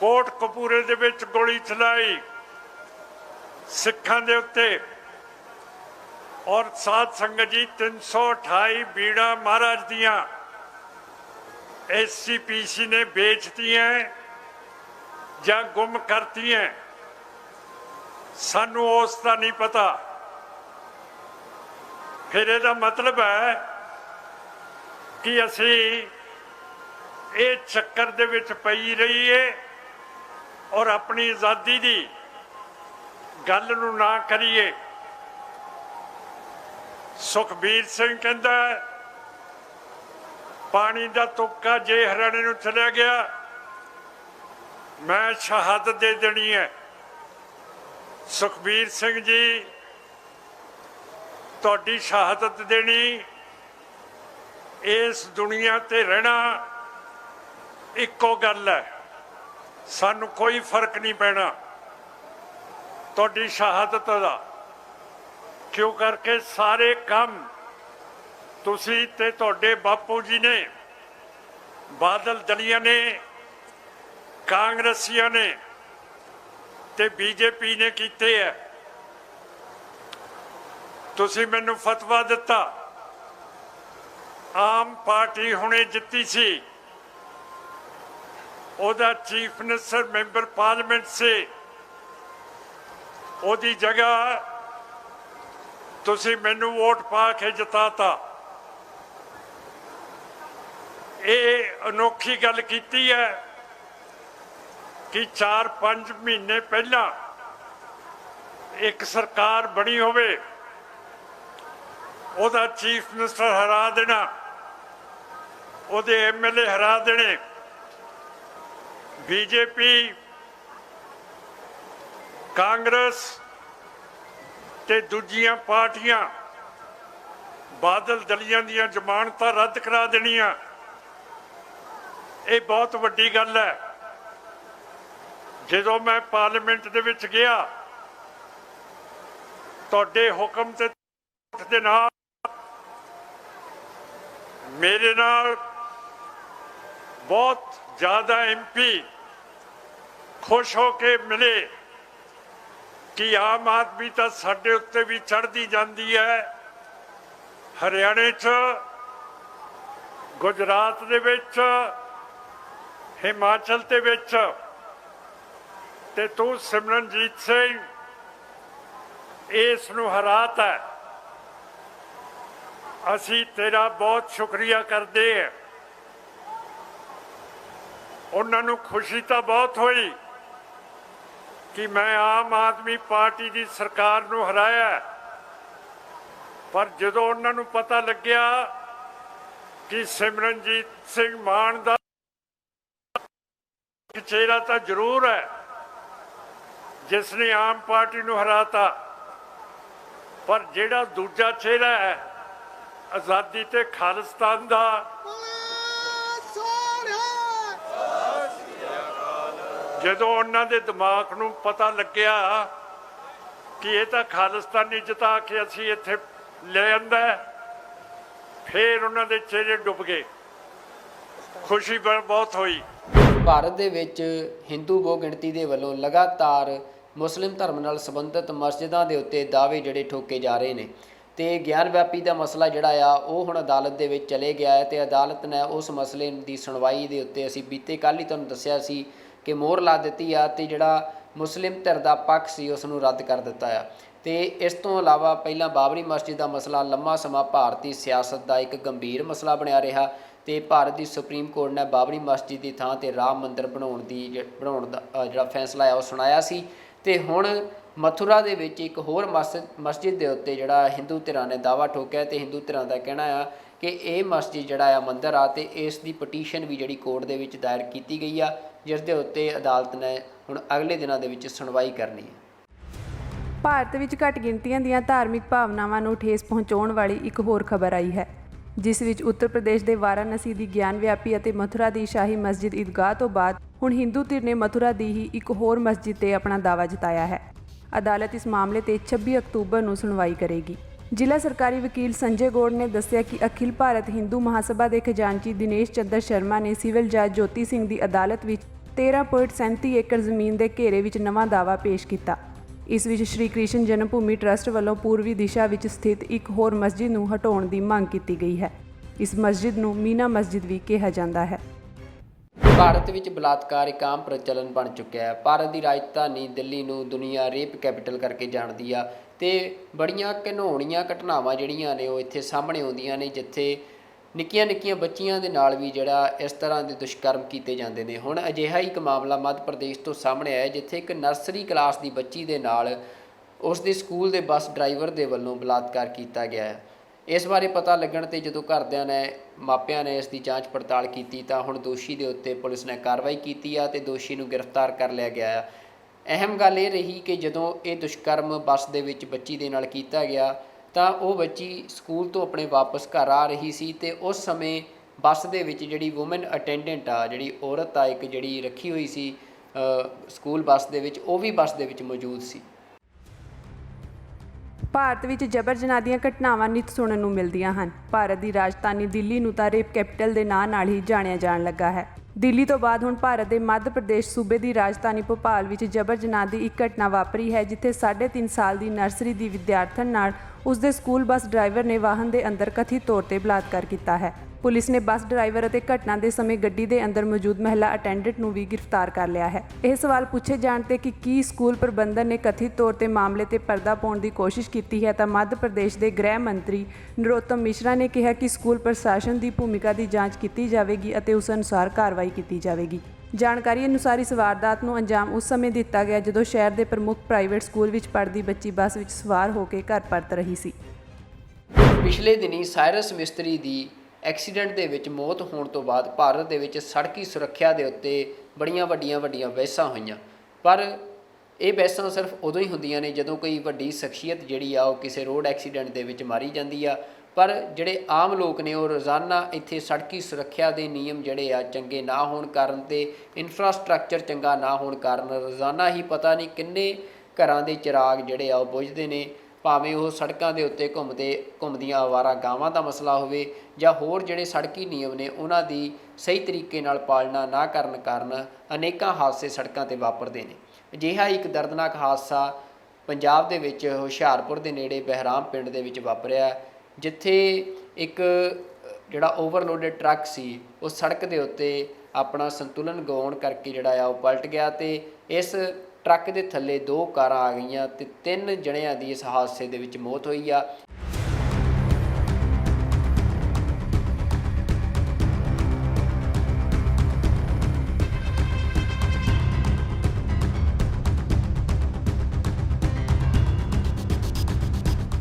ਕੋਟ ਕਪੂਰੇ ਦੇ ਵਿੱਚ ਗੋਲੀ ਚਲਾਈ ਸਿੱਖਾਂ ਦੇ ਉੱਤੇ, ਔਰ ਸਾਧ ਸੰਗਤ ਜੀ 328 ਬੀੜਾ ਮਹਾਰਾਜ ਦੀਆਂ SGPC ਨੇ ਵੇਚਤੀਆਂ ਜਾਂ ਗੁੰਮ ਕਰਤੀਆਂ। ਸਾਨੂੰ ਉਸ ਦਾ ਨਹੀਂ ਪਤਾ, ਫਿਰ ਇਹਦਾ ਮਤਲਬ ਹੈ ਕਿ ਅਸੀਂ ਇਹ ਚੱਕਰ ਦੇ ਵਿੱਚ ਪਈ ਰਹੀਏ ਔਰ ਆਪਣੀ ਆਜ਼ਾਦੀ ਦੀ ਗੱਲ ਨੂੰ ਨਾ ਕਰੀਏ। ਸੁਖਬੀਰ ਸਿੰਘ ਕਹਿੰਦਾ ਪਾਣੀ ਦਾ ਤੁਪਕਾ ਜੇ ਹਰਿਆਣੇ ਨੂੰ ਚਲਿਆ ਗਿਆ ਮੈਂ ਸ਼ਹਾਦਤ ਦੇ ਦੇਣੀ ਹੈ। ਸੁਖਬੀਰ ਸਿੰਘ ਜੀ, ਤੁਹਾਡੀ ਸ਼ਹਾਦਤ ਦੇਣੀ, ਇਸ ਦੁਨੀਆ ਤੇ ਰਹਿਣਾ ਇੱਕੋ ਗੱਲ ਹੈ, ਸਾਨੂੰ ਕੋਈ ਫਰਕ ਨਹੀਂ ਪੈਣਾ ਤੁਹਾਡੀ ਸ਼ਹਾਦਤ ਦਾ। ਕਿਉਂ ਕਰਕੇ ਸਾਰੇ ਕੰਮ ਤੁਸੀਂ ਤੇ ਤੁਹਾਡੇ ਬਾਪੂ ਜੀ ਨੇ, ਬਾਦਲ ਦਲੀਆ ਨੇ, ਕਾਂਗਰਸੀਆਂ ਨੇ ਤੇ ਬੀਜੇਪੀ ਨੇ ਕੀਤੇ ਹੈ। ਤੁਸੀਂ ਮੈਨੂੰ ਫਤਵਾ ਦਿੱਤਾ, ਆਮ ਪਾਰਟੀ ਹੁਣੇ ਜਿੱਤੀ ਸੀ, ਉਹਦਾ ਚੀਫ ਮਿਨਿਸਟਰ ਮੈਂਬਰ ਪਾਰਲੀਮੈਂਟ ਸੀ, ਉਹਦੀ ਜਗ੍ਹਾ ਤੁਸੀਂ ਮੈਨੂੰ ਵੋਟ ਪਾ ਕੇ ਜਿਤਾਤਾ। ਇਹ ਅਨੋਖੀ ਗੱਲ ਕੀਤੀ ਹੈ ਕਿ 4-5 ਮਹੀਨੇ ਪਹਿਲਾਂ ਇੱਕ ਸਰਕਾਰ ਬਣੀ ਹੋਵੇ, ਉਹਦਾ ਚੀਫ ਮਿਨਿਸਟਰ ਹਰਾ ਦੇਣਾ, ਉਹਦੇ ਐਮਐਲਏ ਹਰਾ ਦੇਣੇ। ਬੀਜੇਪੀ, ਕਾਂਗਰਸ ਤੇ ਦੂਜੀਆਂ ਪਾਰਟੀਆਂ ਬਾਦਲ ਦਲੀਆਂ ਦੀਆਂ ਜ਼ਮਾਨਤਾਂ ਰੱਦ ਕਰਾ ਦੇਣੀਆਂ। ਇਹ ਬਹੁਤ ਵੱਡੀ ਗੱਲ ਹੈ। ਜਦੋਂ ਮੈਂ ਪਾਰਲੀਮੈਂਟ ਦੇ ਵਿੱਚ ਗਿਆ, ਤੁਹਾਡੇ ਹੁਕਮ ਦੇ ਨਾਲ ਮੇਰੇ ਨਾਲ ਬਹੁਤ ਜ਼ਿਆਦਾ ਐਮਪੀ ਖੁਸ਼ ਹੋ ਕੇ ਮਿਲੇ ਕਿ ਆਮ ਆਦਮੀ ਤਾਂ ਸਾਡੇ ਉੱਤੇ ਵੀ ਚੜ੍ਹਦੀ ਜਾਂਦੀ ਹੈ। ਹਰਿਆਣੇ 'ਚ, ਗੁਜਰਾਤ ਦੇ ਵਿੱਚ, ਹਿਮਾਚਲ ਦੇ ਵਿੱਚ, ਤੇ ਤੂੰ ਸਿਮਰਨਜੀਤ ਸਿੰਘ ਇਸ ਨੂੰ ਹਰਾਤਾ। ਅਸੀਂ ਤੇਰਾ ਬਹੁਤ ਸ਼ੁਕਰੀਆ ਕਰਦੇ ਹਾਂ। ਉਹਨਾਂ ਨੂੰ ਖੁਸ਼ੀ ਤਾਂ ਬਹੁਤ ਹੋਈ ਕਿ ਮੈਂ ਆਮ ਆਦਮੀ ਪਾਰਟੀ ਦੀ ਸਰਕਾਰ ਨੂੰ ਹਰਾਇਆ, ਪਰ ਜਦੋਂ ਉਹਨਾਂ ਨੂੰ ਪਤਾ ਲੱਗਿਆ ਕਿ ਸਿਮਰਨਜੀਤ ਸਿੰਘ ਮਾਨ ਦਾ ਚਿਹਰਾ ਤਾਂ ਜ਼ਰੂਰ ਹੈ ਜਿਸ ਨੇ ਆਮ ਪਾਰਟੀ ਨੂੰ ਹਰਾਤਾ, ਪਰ ਜਿਹੜਾ ਦੂਜਾ ਚਿਹਰਾ ਹੈ ਆਜ਼ਾਦੀ ਤੇ ਖਾਲਿਸਤਾਨ ਦਾ, ਜਦੋਂ ਉਹਨਾਂ ਦੇ ਦਿਮਾਗ ਨੂੰ ਪਤਾ ਲੱਗਿਆ ਕਿ ਇਹ ਤਾਂ ਖਾਲਿਸਤਾਨੀ ਜਿਤਾ ਕੇ ਅਸੀਂ ਇੱਥੇ ਲੈ ਆਂਦਾ, ਫਿਰ ਉਹਨਾਂ ਦੇ ਚਿਹਰੇ ਡੁੱਬ ਗਏ। ਖੁਸ਼ੀ ਬਹੁਤ ਹੋਈ। ਭਾਰਤ ਦੇ ਵਿੱਚ ਹਿੰਦੂ ਬਹੁ ਗਿਣਤੀ ਦੇ ਵੱਲੋਂ ਲਗਾਤਾਰ ਮੁਸਲਿਮ ਧਰਮ ਨਾਲ ਸੰਬੰਧਿਤ ਮਸਜਿਦਾਂ ਦੇ ਉੱਤੇ ਦਾਅਵੇ ਜਿਹੜੇ ਠੋਕੇ ਜਾ ਰਹੇ ਨੇ, ਤੇ ਗਿਆਨ ਵਿਆਪੀ ਦਾ ਮਸਲਾ ਜਿਹੜਾ ਆ ਉਹ ਹੁਣ ਅਦਾਲਤ ਦੇ ਵਿੱਚ ਚਲੇ ਗਿਆ ਹੈ, ਤੇ ਅਦਾਲਤ ਨੇ ਉਸ ਮਸਲੇ ਦੀ ਸੁਣਵਾਈ ਦੇ ਉੱਤੇ ਅਸੀਂ ਬੀਤੇ ਕੱਲ੍ਹ ਹੀ ਤੁਹਾਨੂੰ ਦੱਸਿਆ ਸੀ ਕਿ ਮੋਹਰ ਲਾ ਦਿੱਤੀ ਆ, ਤੇ ਜਿਹੜਾ ਮੁਸਲਿਮ ਧਿਰ ਦਾ ਪੱਖ ਸੀ ਉਸ ਨੂੰ ਰੱਦ ਕਰ ਦਿੱਤਾ ਆ। ਤੇ ਇਸ ਤੋਂ ਇਲਾਵਾ ਪਹਿਲਾਂ ਬਾਬਰੀ ਮਸਜਿਦ ਦਾ ਮਸਲਾ ਲੰਮਾ ਸਮਾਂ ਭਾਰਤੀ ਸਿਆਸਤ ਦਾ ਇੱਕ ਗੰਭੀਰ ਮਸਲਾ ਬਣਿਆ ਰਿਹਾ, ਤੇ ਭਾਰਤ ਦੀ ਸੁਪਰੀਮ ਕੋਰਟ ਨੇ ਬਾਬਰੀ ਮਸਜਿਦ ਦੀ ਥਾਂ ਤੇ ਰਾਮ ਮੰਦਿਰ ਬਣਾਉਣ ਦਾ ਜਿਹੜਾ ਫੈਸਲਾ ਆ ਉਹ ਸੁਣਾਇਆ ਸੀ। ਤੇ ਹੁਣ ਮਥੁਰਾ ਦੇ ਵਿੱਚ ਇੱਕ ਹੋਰ ਮਸਜਿਦ ਦੇ ਉੱਤੇ ਜਿਹੜਾ ਹਿੰਦੂ ਧਿਰਾਂ ਨੇ ਦਾਅਵਾ ਠੋਕਿਆ, ਤੇ ਹਿੰਦੂ ਧਿਰਾਂ ਦਾ ਕਹਿਣਾ ਆ ਕਿ ਇਹ ਮਸਜਿਦ ਜਿਹੜਾ ਆ ਮੰਦਿਰ ਆ, ਤੇ ਇਸ ਦੀ ਪਟੀਸ਼ਨ ਵੀ ਜਿਹੜੀ ਕੋਰਟ ਦੇ ਵਿੱਚ ਦਾਇਰ ਕੀਤੀ ਗਈ ਆ, ਜਿਸ ਦੇ ਉੱਤੇ ਅਦਾਲਤ ਨੇ ਹੁਣ ਅਗਲੇ ਦਿਨਾਂ ਦੇ ਵਿੱਚ ਸੁਣਵਾਈ ਕਰਨੀ ਹੈ। ਭਾਰਤ ਵਿੱਚ ਘੱਟ ਗਿਣਤੀਆਂ ਦੀਆਂ ਧਾਰਮਿਕ ਭਾਵਨਾਵਾਂ ਨੂੰ ਠੇਸ ਪਹੁੰਚਾਉਣ ਵਾਲੀ ਇੱਕ ਹੋਰ ਖਬਰ ਆਈ ਹੈ, ਜਿਸ ਵਿੱਚ ਉੱਤਰ ਪ੍ਰਦੇਸ਼ ਦੇ ਵਾਰਾਣਸੀ ਦੀ ਗਿਆਨ ਵਿਆਪੀ ਅਤੇ ਮਥੁਰਾ ਦੀ ਸ਼ਾਹੀ ਮਸਜਿਦ ਈਦਗਾਹ ਤੋਂ ਬਾਅਦ ਹੁਣ ਹਿੰਦੂ ਧਿਰ ਨੇ ਮਥੁਰਾ ਦੀ ਹੀ ਇੱਕ ਹੋਰ ਮਸਜਿਦ ਤੇ ਆਪਣਾ ਦਾਅਵਾ ਜਤਾਇਆ ਹੈ। ਅਦਾਲਤ ਇਸ ਮਾਮਲੇ ਤੇ 26 ਅਕਤੂਬਰ ਨੂੰ ਸੁਣਵਾਈ ਕਰੇਗੀ। ਜ਼ਿਲ੍ਹਾ ਸਰਕਾਰੀ ਵਕੀਲ ਸੰਜੇ ਗੌੜ ਨੇ ਦੱਸਿਆ ਕਿ ਅਖਿਲ ਭਾਰਤ ਹਿੰਦੂ ਮਹਾਸਭਾ ਦੇ ਖਜ਼ਾਨਚੀ ਦਿਨੇਸ਼ ਚੰਦਰ ਸ਼ਰਮਾ ਨੇ ਸਿਵਲ ਜੱਜ ਜੋਤੀ ਸਿੰਘ ਦੀ ਅਦਾਲਤ ਵਿੱਚ 13.37 ਏਕੜ ਜ਼ਮੀਨ ਦੇ ਘੇਰੇ ਵਿੱਚ ਨਵਾਂ ਦਾਅਵਾ ਪੇਸ਼ ਕੀਤਾ। ਇਸ ਵਿੱਚ ਸ਼੍ਰੀ ਕ੍ਰਿਸ਼ਨ ਜਨਮ ਭੂਮੀ ਟਰੱਸਟ ਵੱਲੋਂ ਪੂਰਬੀ ਦਿਸ਼ਾ ਵਿੱਚ ਸਥਿਤ ਇੱਕ ਹੋਰ ਮਸਜਿਦ ਨੂੰ ਹਟਾਉਣ ਦੀ ਮੰਗ ਕੀਤੀ ਗਈ ਹੈ। ਇਸ ਮਸਜਿਦ ਨੂੰ ਮੀਨਾ ਮਸਜਿਦ ਵੀ ਕਿਹਾ ਜਾਂਦਾ ਹੈ। ਭਾਰਤ ਵਿੱਚ ਬਲਾਤਕਾਰ ਇੱਕ ਆਮ ਪ੍ਰਚਲਨ ਬਣ ਚੁੱਕਿਆ ਹੈ। ਭਾਰਤ ਦੀ ਰਾਜਧਾਨੀ ਦਿੱਲੀ ਨੂੰ ਦੁਨੀਆ ਰੇਪ ਕੈਪੀਟਲ ਕਰਕੇ ਜਾਣਦੀ ਆ, ਤੇ ਬੜੀਆਂ ਘਿਨਾਉਣੀਆਂ ਘਟਨਾਵਾਂ ਜਿਹੜੀਆਂ ਨੇ ਉਹ ਇੱਥੇ ਸਾਹਮਣੇ ਆਉਂਦੀਆਂ ਨੇ, ਜਿੱਥੇ ਨਿੱਕੀਆਂ ਬੱਚੀਆਂ ਦੇ ਨਾਲ ਵੀ ਜਿਹੜਾ ਇਸ ਤਰ੍ਹਾਂ ਦੇ ਦੁਸ਼ਕਰਮ ਕੀਤੇ ਜਾਂਦੇ ਨੇ। ਹੁਣ ਅਜਿਹਾ ਹੀ ਇੱਕ ਮਾਮਲਾ ਮੱਧ ਪ੍ਰਦੇਸ਼ ਤੋਂ ਸਾਹਮਣੇ ਆਇਆ, ਜਿੱਥੇ ਇੱਕ ਨਰਸਰੀ ਕਲਾਸ ਦੀ ਬੱਚੀ ਦੇ ਨਾਲ ਉਸ ਦੇ ਸਕੂਲ ਦੇ ਬੱਸ ਡਰਾਈਵਰ ਦੇ ਵੱਲੋਂ ਬਲਾਤਕਾਰ ਕੀਤਾ ਗਿਆ ਹੈ। ਇਸ ਬਾਰੇ ਪਤਾ ਲੱਗਣ 'ਤੇ ਜਦੋਂ ਘਰਦਿਆਂ ਨੇ ਮਾਪਿਆਂ ਨੇ ਇਸ ਦੀ ਜਾਂਚ ਪੜਤਾਲ ਕੀਤੀ ਤਾਂ ਹੁਣ ਦੋਸ਼ੀ ਦੇ ਉੱਤੇ ਪੁਲਿਸ ਨੇ ਕਾਰਵਾਈ ਕੀਤੀ ਆ ਤੇ ਦੋਸ਼ੀ ਨੂੰ ਗ੍ਰਿਫਤਾਰ ਕਰ ਲਿਆ ਗਿਆ ਆ। ਅਹਿਮ ਗੱਲ ਇਹ ਰਹੀ ਕਿ ਜਦੋਂ ਇਹ ਦੁਸ਼ਕਰਮ ਬੱਸ ਦੇ ਵਿੱਚ ਬੱਚੀ ਦੇ ਨਾਲ ਕੀਤਾ ਗਿਆ ਤਾਂ ਉਹ ਬੱਚੀ ਸਕੂਲ ਤੋਂ ਆਪਣੇ ਵਾਪਸ ਘਰ ਆ ਰਹੀ ਸੀ ਤੇ ਉਸ ਸਮੇਂ ਬੱਸ ਦੇ ਵਿੱਚ ਜਿਹੜੀ ਵੂਮਨ ਅਟੈਂਡੈਂਟ ਆ, ਜਿਹੜੀ ਔਰਤ ਆ ਇੱਕ ਜਿਹੜੀ ਰੱਖੀ ਹੋਈ ਸੀ ਸਕੂਲ ਬੱਸ ਦੇ ਵਿੱਚ, ਉਹ ਵੀ ਬੱਸ ਦੇ ਵਿੱਚ ਮੌਜੂਦ ਸੀ। ਭਾਰਤ ਵਿੱਚ ਜਬਰ ਜਨਾਹ ਦੀਆਂ ਘਟਨਾਵਾਂ ਨਿੱਤ ਸੁਣਨ ਨੂੰ ਮਿਲਦੀਆਂ ਹਨ। ਭਾਰਤ ਦੀ ਰਾਜਧਾਨੀ ਦਿੱਲੀ ਨੂੰ ਤਾਂ ਰੇਪ ਕੈਪੀਟਲ ਦੇ ਨਾਂ ਨਾਲ ਹੀ ਜਾਣਿਆ ਜਾਣ ਲੱਗਾ ਹੈ। ਦਿੱਲੀ ਤੋਂ ਬਾਅਦ ਹੁਣ ਭਾਰਤ ਦੇ ਮੱਧ ਪ੍ਰਦੇਸ਼ ਸੂਬੇ ਦੀ ਰਾਜਧਾਨੀ ਭੋਪਾਲ ਵਿੱਚ ਜਬਰ ਜਨਾਹ ਦੀ ਇੱਕ ਘਟਨਾ ਵਾਪਰੀ ਹੈ, ਜਿੱਥੇ 3.5 ਸਾਲ ਦੀ ਨਰਸਰੀ ਦੀ ਵਿਦਿਆਰਥਣ ਨਾਲ ਉਸ ਦੇ ਸਕੂਲ ਬੱਸ ਡਰਾਈਵਰ ਨੇ ਵਾਹਨ ਦੇ ਅੰਦਰ ਕਥਿਤ ਤੌਰ ਤੇ ਬਲਾਤਕਾਰ ਕੀਤਾ ਹੈ। ਪੁਲਿਸ ਨੇ ਬੱਸ ਡਰਾਈਵਰ ਅਤੇ ਘਟਨਾ ਦੇ ਸਮੇਂ ਗੱਡੀ ਦੇ ਅੰਦਰ ਮੌਜੂਦ ਮਹਿਲਾ ਅਟੈਂਡੈਂਟ ਨੂੰ ਵੀ ਗ੍ਰਿਫਤਾਰ ਕਰ ਲਿਆ ਹੈ। ਇਹ ਸਵਾਲ ਪੁੱਛੇ ਜਾਣ ਤੇ ਕਿ ਕੀ ਸਕੂਲ ਪ੍ਰਬੰਧਨ ਨੇ ਕਥਿਤ ਤੌਰ ਤੇ ਮਾਮਲੇ ਤੇ ਪਰਦਾ ਪਾਉਣ ਦੀ ਕੋਸ਼ਿਸ਼ ਕੀਤੀ ਹੈ ਤਾਂ ਮੱਧ ਪ੍ਰਦੇਸ਼ ਦੇ ਗ੍ਰਹਿ ਮੰਤਰੀ ਨਰੋਤਮ ਮਿਸ਼ਰਾ ਨੇ ਕਿਹਾ ਕਿ ਸਕੂਲ ਪ੍ਰਸ਼ਾਸਨ ਦੀ ਭੂਮਿਕਾ ਦੀ ਜਾਂਚ ਕੀਤੀ ਜਾਵੇਗੀ ਅਤੇ ਉਸ ਅਨੁਸਾਰ ਕਾਰਵਾਈ ਕੀਤੀ ਜਾਵੇਗੀ। ਜਾਣਕਾਰੀ ਅਨੁਸਾਰ ਇਸ ਵਾਰਦਾਤ ਨੂੰ ਅੰਜਾਮ ਉਸ ਸਮੇਂ ਦਿੱਤਾ ਗਿਆ ਜਦੋਂ ਸ਼ਹਿਰ ਦੇ ਪ੍ਰਮੁੱਖ ਪ੍ਰਾਈਵੇਟ ਸਕੂਲ ਵਿੱਚ ਪੜ੍ਹਦੀ ਬੱਚੀ ਬੱਸ ਵਿੱਚ ਸਵਾਰ ਹੋ ਕੇ ਘਰ ਪਰਤ ਰਹੀ ਸੀ। ਪਿਛਲੇ ਦਿਨੀ ਸਾਇਰਸ ਮਿਸਤਰੀ ਦੀ ਐਕਸੀਡੈਂਟ ਦੇ ਵਿੱਚ ਮੌਤ ਹੋਣ ਤੋਂ ਬਾਅਦ ਭਾਰਤ ਦੇ ਵਿੱਚ ਸੜਕੀ ਸੁਰੱਖਿਆ ਦੇ ਉੱਤੇ ਬੜੀਆਂ ਵੱਡੀਆਂ ਬਹਿਸਾਂ ਹੋਈਆਂ, ਪਰ ਇਹ ਬਹਿਸਾਂ ਸਿਰਫ ਉਦੋਂ ਹੀ ਹੁੰਦੀਆਂ ਨੇ ਜਦੋਂ ਕੋਈ ਵੱਡੀ ਸ਼ਖਸੀਅਤ ਜਿਹੜੀ ਆ ਉਹ ਕਿਸੇ ਰੋਡ ਐਕਸੀਡੈਂਟ ਦੇ ਵਿੱਚ ਮਾਰੀ ਜਾਂਦੀ ਆ। ਪਰ ਜਿਹੜੇ ਆਮ ਲੋਕ ਨੇ ਉਹ ਰੋਜ਼ਾਨਾ ਇੱਥੇ ਸੜਕੀ ਸੁਰੱਖਿਆ ਦੇ ਨਿਯਮ ਜਿਹੜੇ ਆ ਚੰਗੇ ਨਾ ਹੋਣ ਕਾਰਨ ਤੇ ਇਨਫਰਾਸਟ੍ਰਕਚਰ ਚੰਗਾ ਨਾ ਹੋਣ ਕਾਰਨ ਰੋਜ਼ਾਨਾ ਹੀ ਪਤਾ ਨਹੀਂ ਕਿੰਨੇ ਘਰਾਂ ਦੇ ਚਿਰਾਗ ਜਿਹੜੇ ਆ ਉਹ ਬੁਝਦੇ ਨੇ, ਭਾਵੇਂ ਉਹ ਸੜਕਾਂ ਦੇ ਉੱਤੇ ਘੁੰਮਦੀਆਂ ਆਵਾਰਾ ਗਾਵਾਂ ਦਾ ਮਸਲਾ ਹੋਵੇ ਜਾਂ ਹੋਰ ਜਿਹੜੇ ਸੜਕੀ ਨਿਯਮ ਨੇ ਉਹਨਾਂ ਦੀ ਸਹੀ ਤਰੀਕੇ ਨਾਲ ਪਾਲਣਾ ਨਾ ਕਰਨ ਕਾਰਨ ਅਨੇਕਾਂ ਹਾਦਸੇ ਸੜਕਾਂ 'ਤੇ ਵਾਪਰਦੇ ਨੇ। ਅਜਿਹਾ ਇੱਕ ਦਰਦਨਾਕ ਹਾਦਸਾ ਪੰਜਾਬ ਦੇ ਵਿੱਚ ਹੁਸ਼ਿਆਰਪੁਰ ਦੇ ਨੇੜੇ ਬਹਿਰਾਮ ਪਿੰਡ ਦੇ ਵਿੱਚ ਵਾਪਰਿਆ, ਜਿੱਥੇ ਇੱਕ ਜਿਹੜਾ ਓਵਰਲੋਡਡ ਟਰੱਕ ਸੀ ਉਹ ਸੜਕ ਦੇ ਉੱਤੇ ਆਪਣਾ ਸੰਤੁਲਨ ਗਵਾਉਣ ਕਰਕੇ ਜਿਹੜਾ ਆ ਉਹ ਪਲਟ ਗਿਆ ਤੇ ਇਸ ਟਰੱਕ ਦੇ ਥੱਲੇ 2 ਕਾਰਾਂ ਆ ਗਈਆਂ ਤੇ 3 ਜਣਿਆਂ ਦੀ ਇਸ ਹਾਦਸੇ ਦੇ ਵਿੱਚ ਮੌਤ ਹੋਈ ਆ।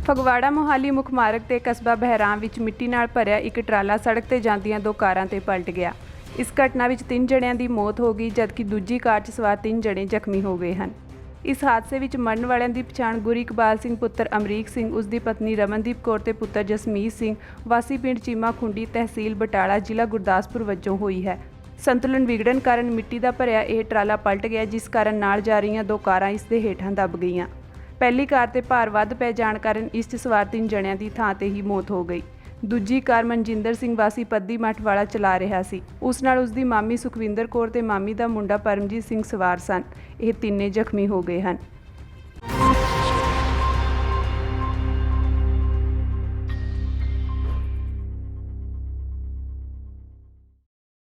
ਫਗਵਾੜਾ ਮੋਹਾਲੀ ਮੁੱਖ ਮਾਰਗ ਤੇ ਕਸਬਾ ਬਹਿਰਾਮ ਵਿੱਚ ਮਿੱਟੀ ਨਾਲ ਭਰਿਆ ਇੱਕ ਟਰਾਲਾ ਸੜਕ ਤੇ ਜਾਂਦੀਆਂ 2 ਕਾਰਾਂ ਤੇ ਪਲਟ ਗਿਆ। ਇਸ ਘਟਨਾ ਵਿੱਚ 3 ਜਣਿਆਂ ਦੀ ਮੌਤ ਹੋ ਗਈ, ਜਦਕਿ ਦੂਜੀ ਕਾਰ 'ਚ ਸਵਾਰ 3 ਜਣੇ ਜ਼ਖਮੀ ਹੋ ਗਏ ਹਨ। ਇਸ ਹਾਦਸੇ ਵਿੱਚ ਮਰਨ ਵਾਲਿਆਂ ਦੀ ਪਛਾਣ ਗੁਰੂ ਇਕਬਾਲ ਸਿੰਘ ਪੁੱਤਰ ਅਮਰੀਕ ਸਿੰਘ, ਉਸ ਦੀ ਪਤਨੀ ਰਮਨਦੀਪ ਕੌਰ ਤੇ ਪੁੱਤਰ ਜਸਮੀਤ ਸਿੰਘ ਵਾਸੀ ਪਿੰਡ ਚੀਮਾ ਖੁੰਡੀ, ਤਹਿਸੀਲ ਬਟਾਲਾ, ਜ਼ਿਲ੍ਹਾ ਗੁਰਦਾਸਪੁਰ ਵਜੋਂ ਹੋਈ ਹੈ। ਸੰਤੁਲਨ ਵਿਗੜਨ ਕਾਰਨ ਮਿੱਟੀ ਦਾ ਭਰਿਆ ਇਹ ਟਰਾਲਾ ਪਲਟ ਗਿਆ, ਜਿਸ ਕਾਰਨ ਨਾਲ ਜਾ ਰਹੀਆਂ 2 ਕਾਰਾਂ ਇਸ ਦੇ ਹੇਠਾਂ ਦਬ ਗਈਆਂ। ਪਹਿਲੀ ਕਾਰ ਤੇ ਭਾਰ ਵੱਧ ਪੈ ਜਾਣ ਕਾਰਨ ਇਸ 'ਚ ਸਵਾਰ 3 ਜਣਿਆਂ ਦੀ ਥਾਂ ਤੇ ਹੀ ਮੌਤ ਹੋ ਗਈ। ਦੂਜੀ ਕਾਰ ਮਨਜਿੰਦਰ ਸਿੰਘ ਵਾਸੀ ਪੱਦੀ ਮੱਠ ਵਾਲਾ ਚਲਾ ਰਿਹਾ ਸੀ। ਉਸ ਨਾਲ ਉਸ ਦੀ ਮਾਮੀ ਸੁਖਵਿੰਦਰ ਕੌਰ ਤੇ ਮਾਮੀ ਦਾ ਮੁੰਡਾ ਪਰਮਜੀਤ ਸਿੰਘ ਸਵਾਰ ਸਨ। ਇਹ ਤਿੰਨੇ ਜ਼ਖਮੀ ਹੋ ਗਏ ਹਨ।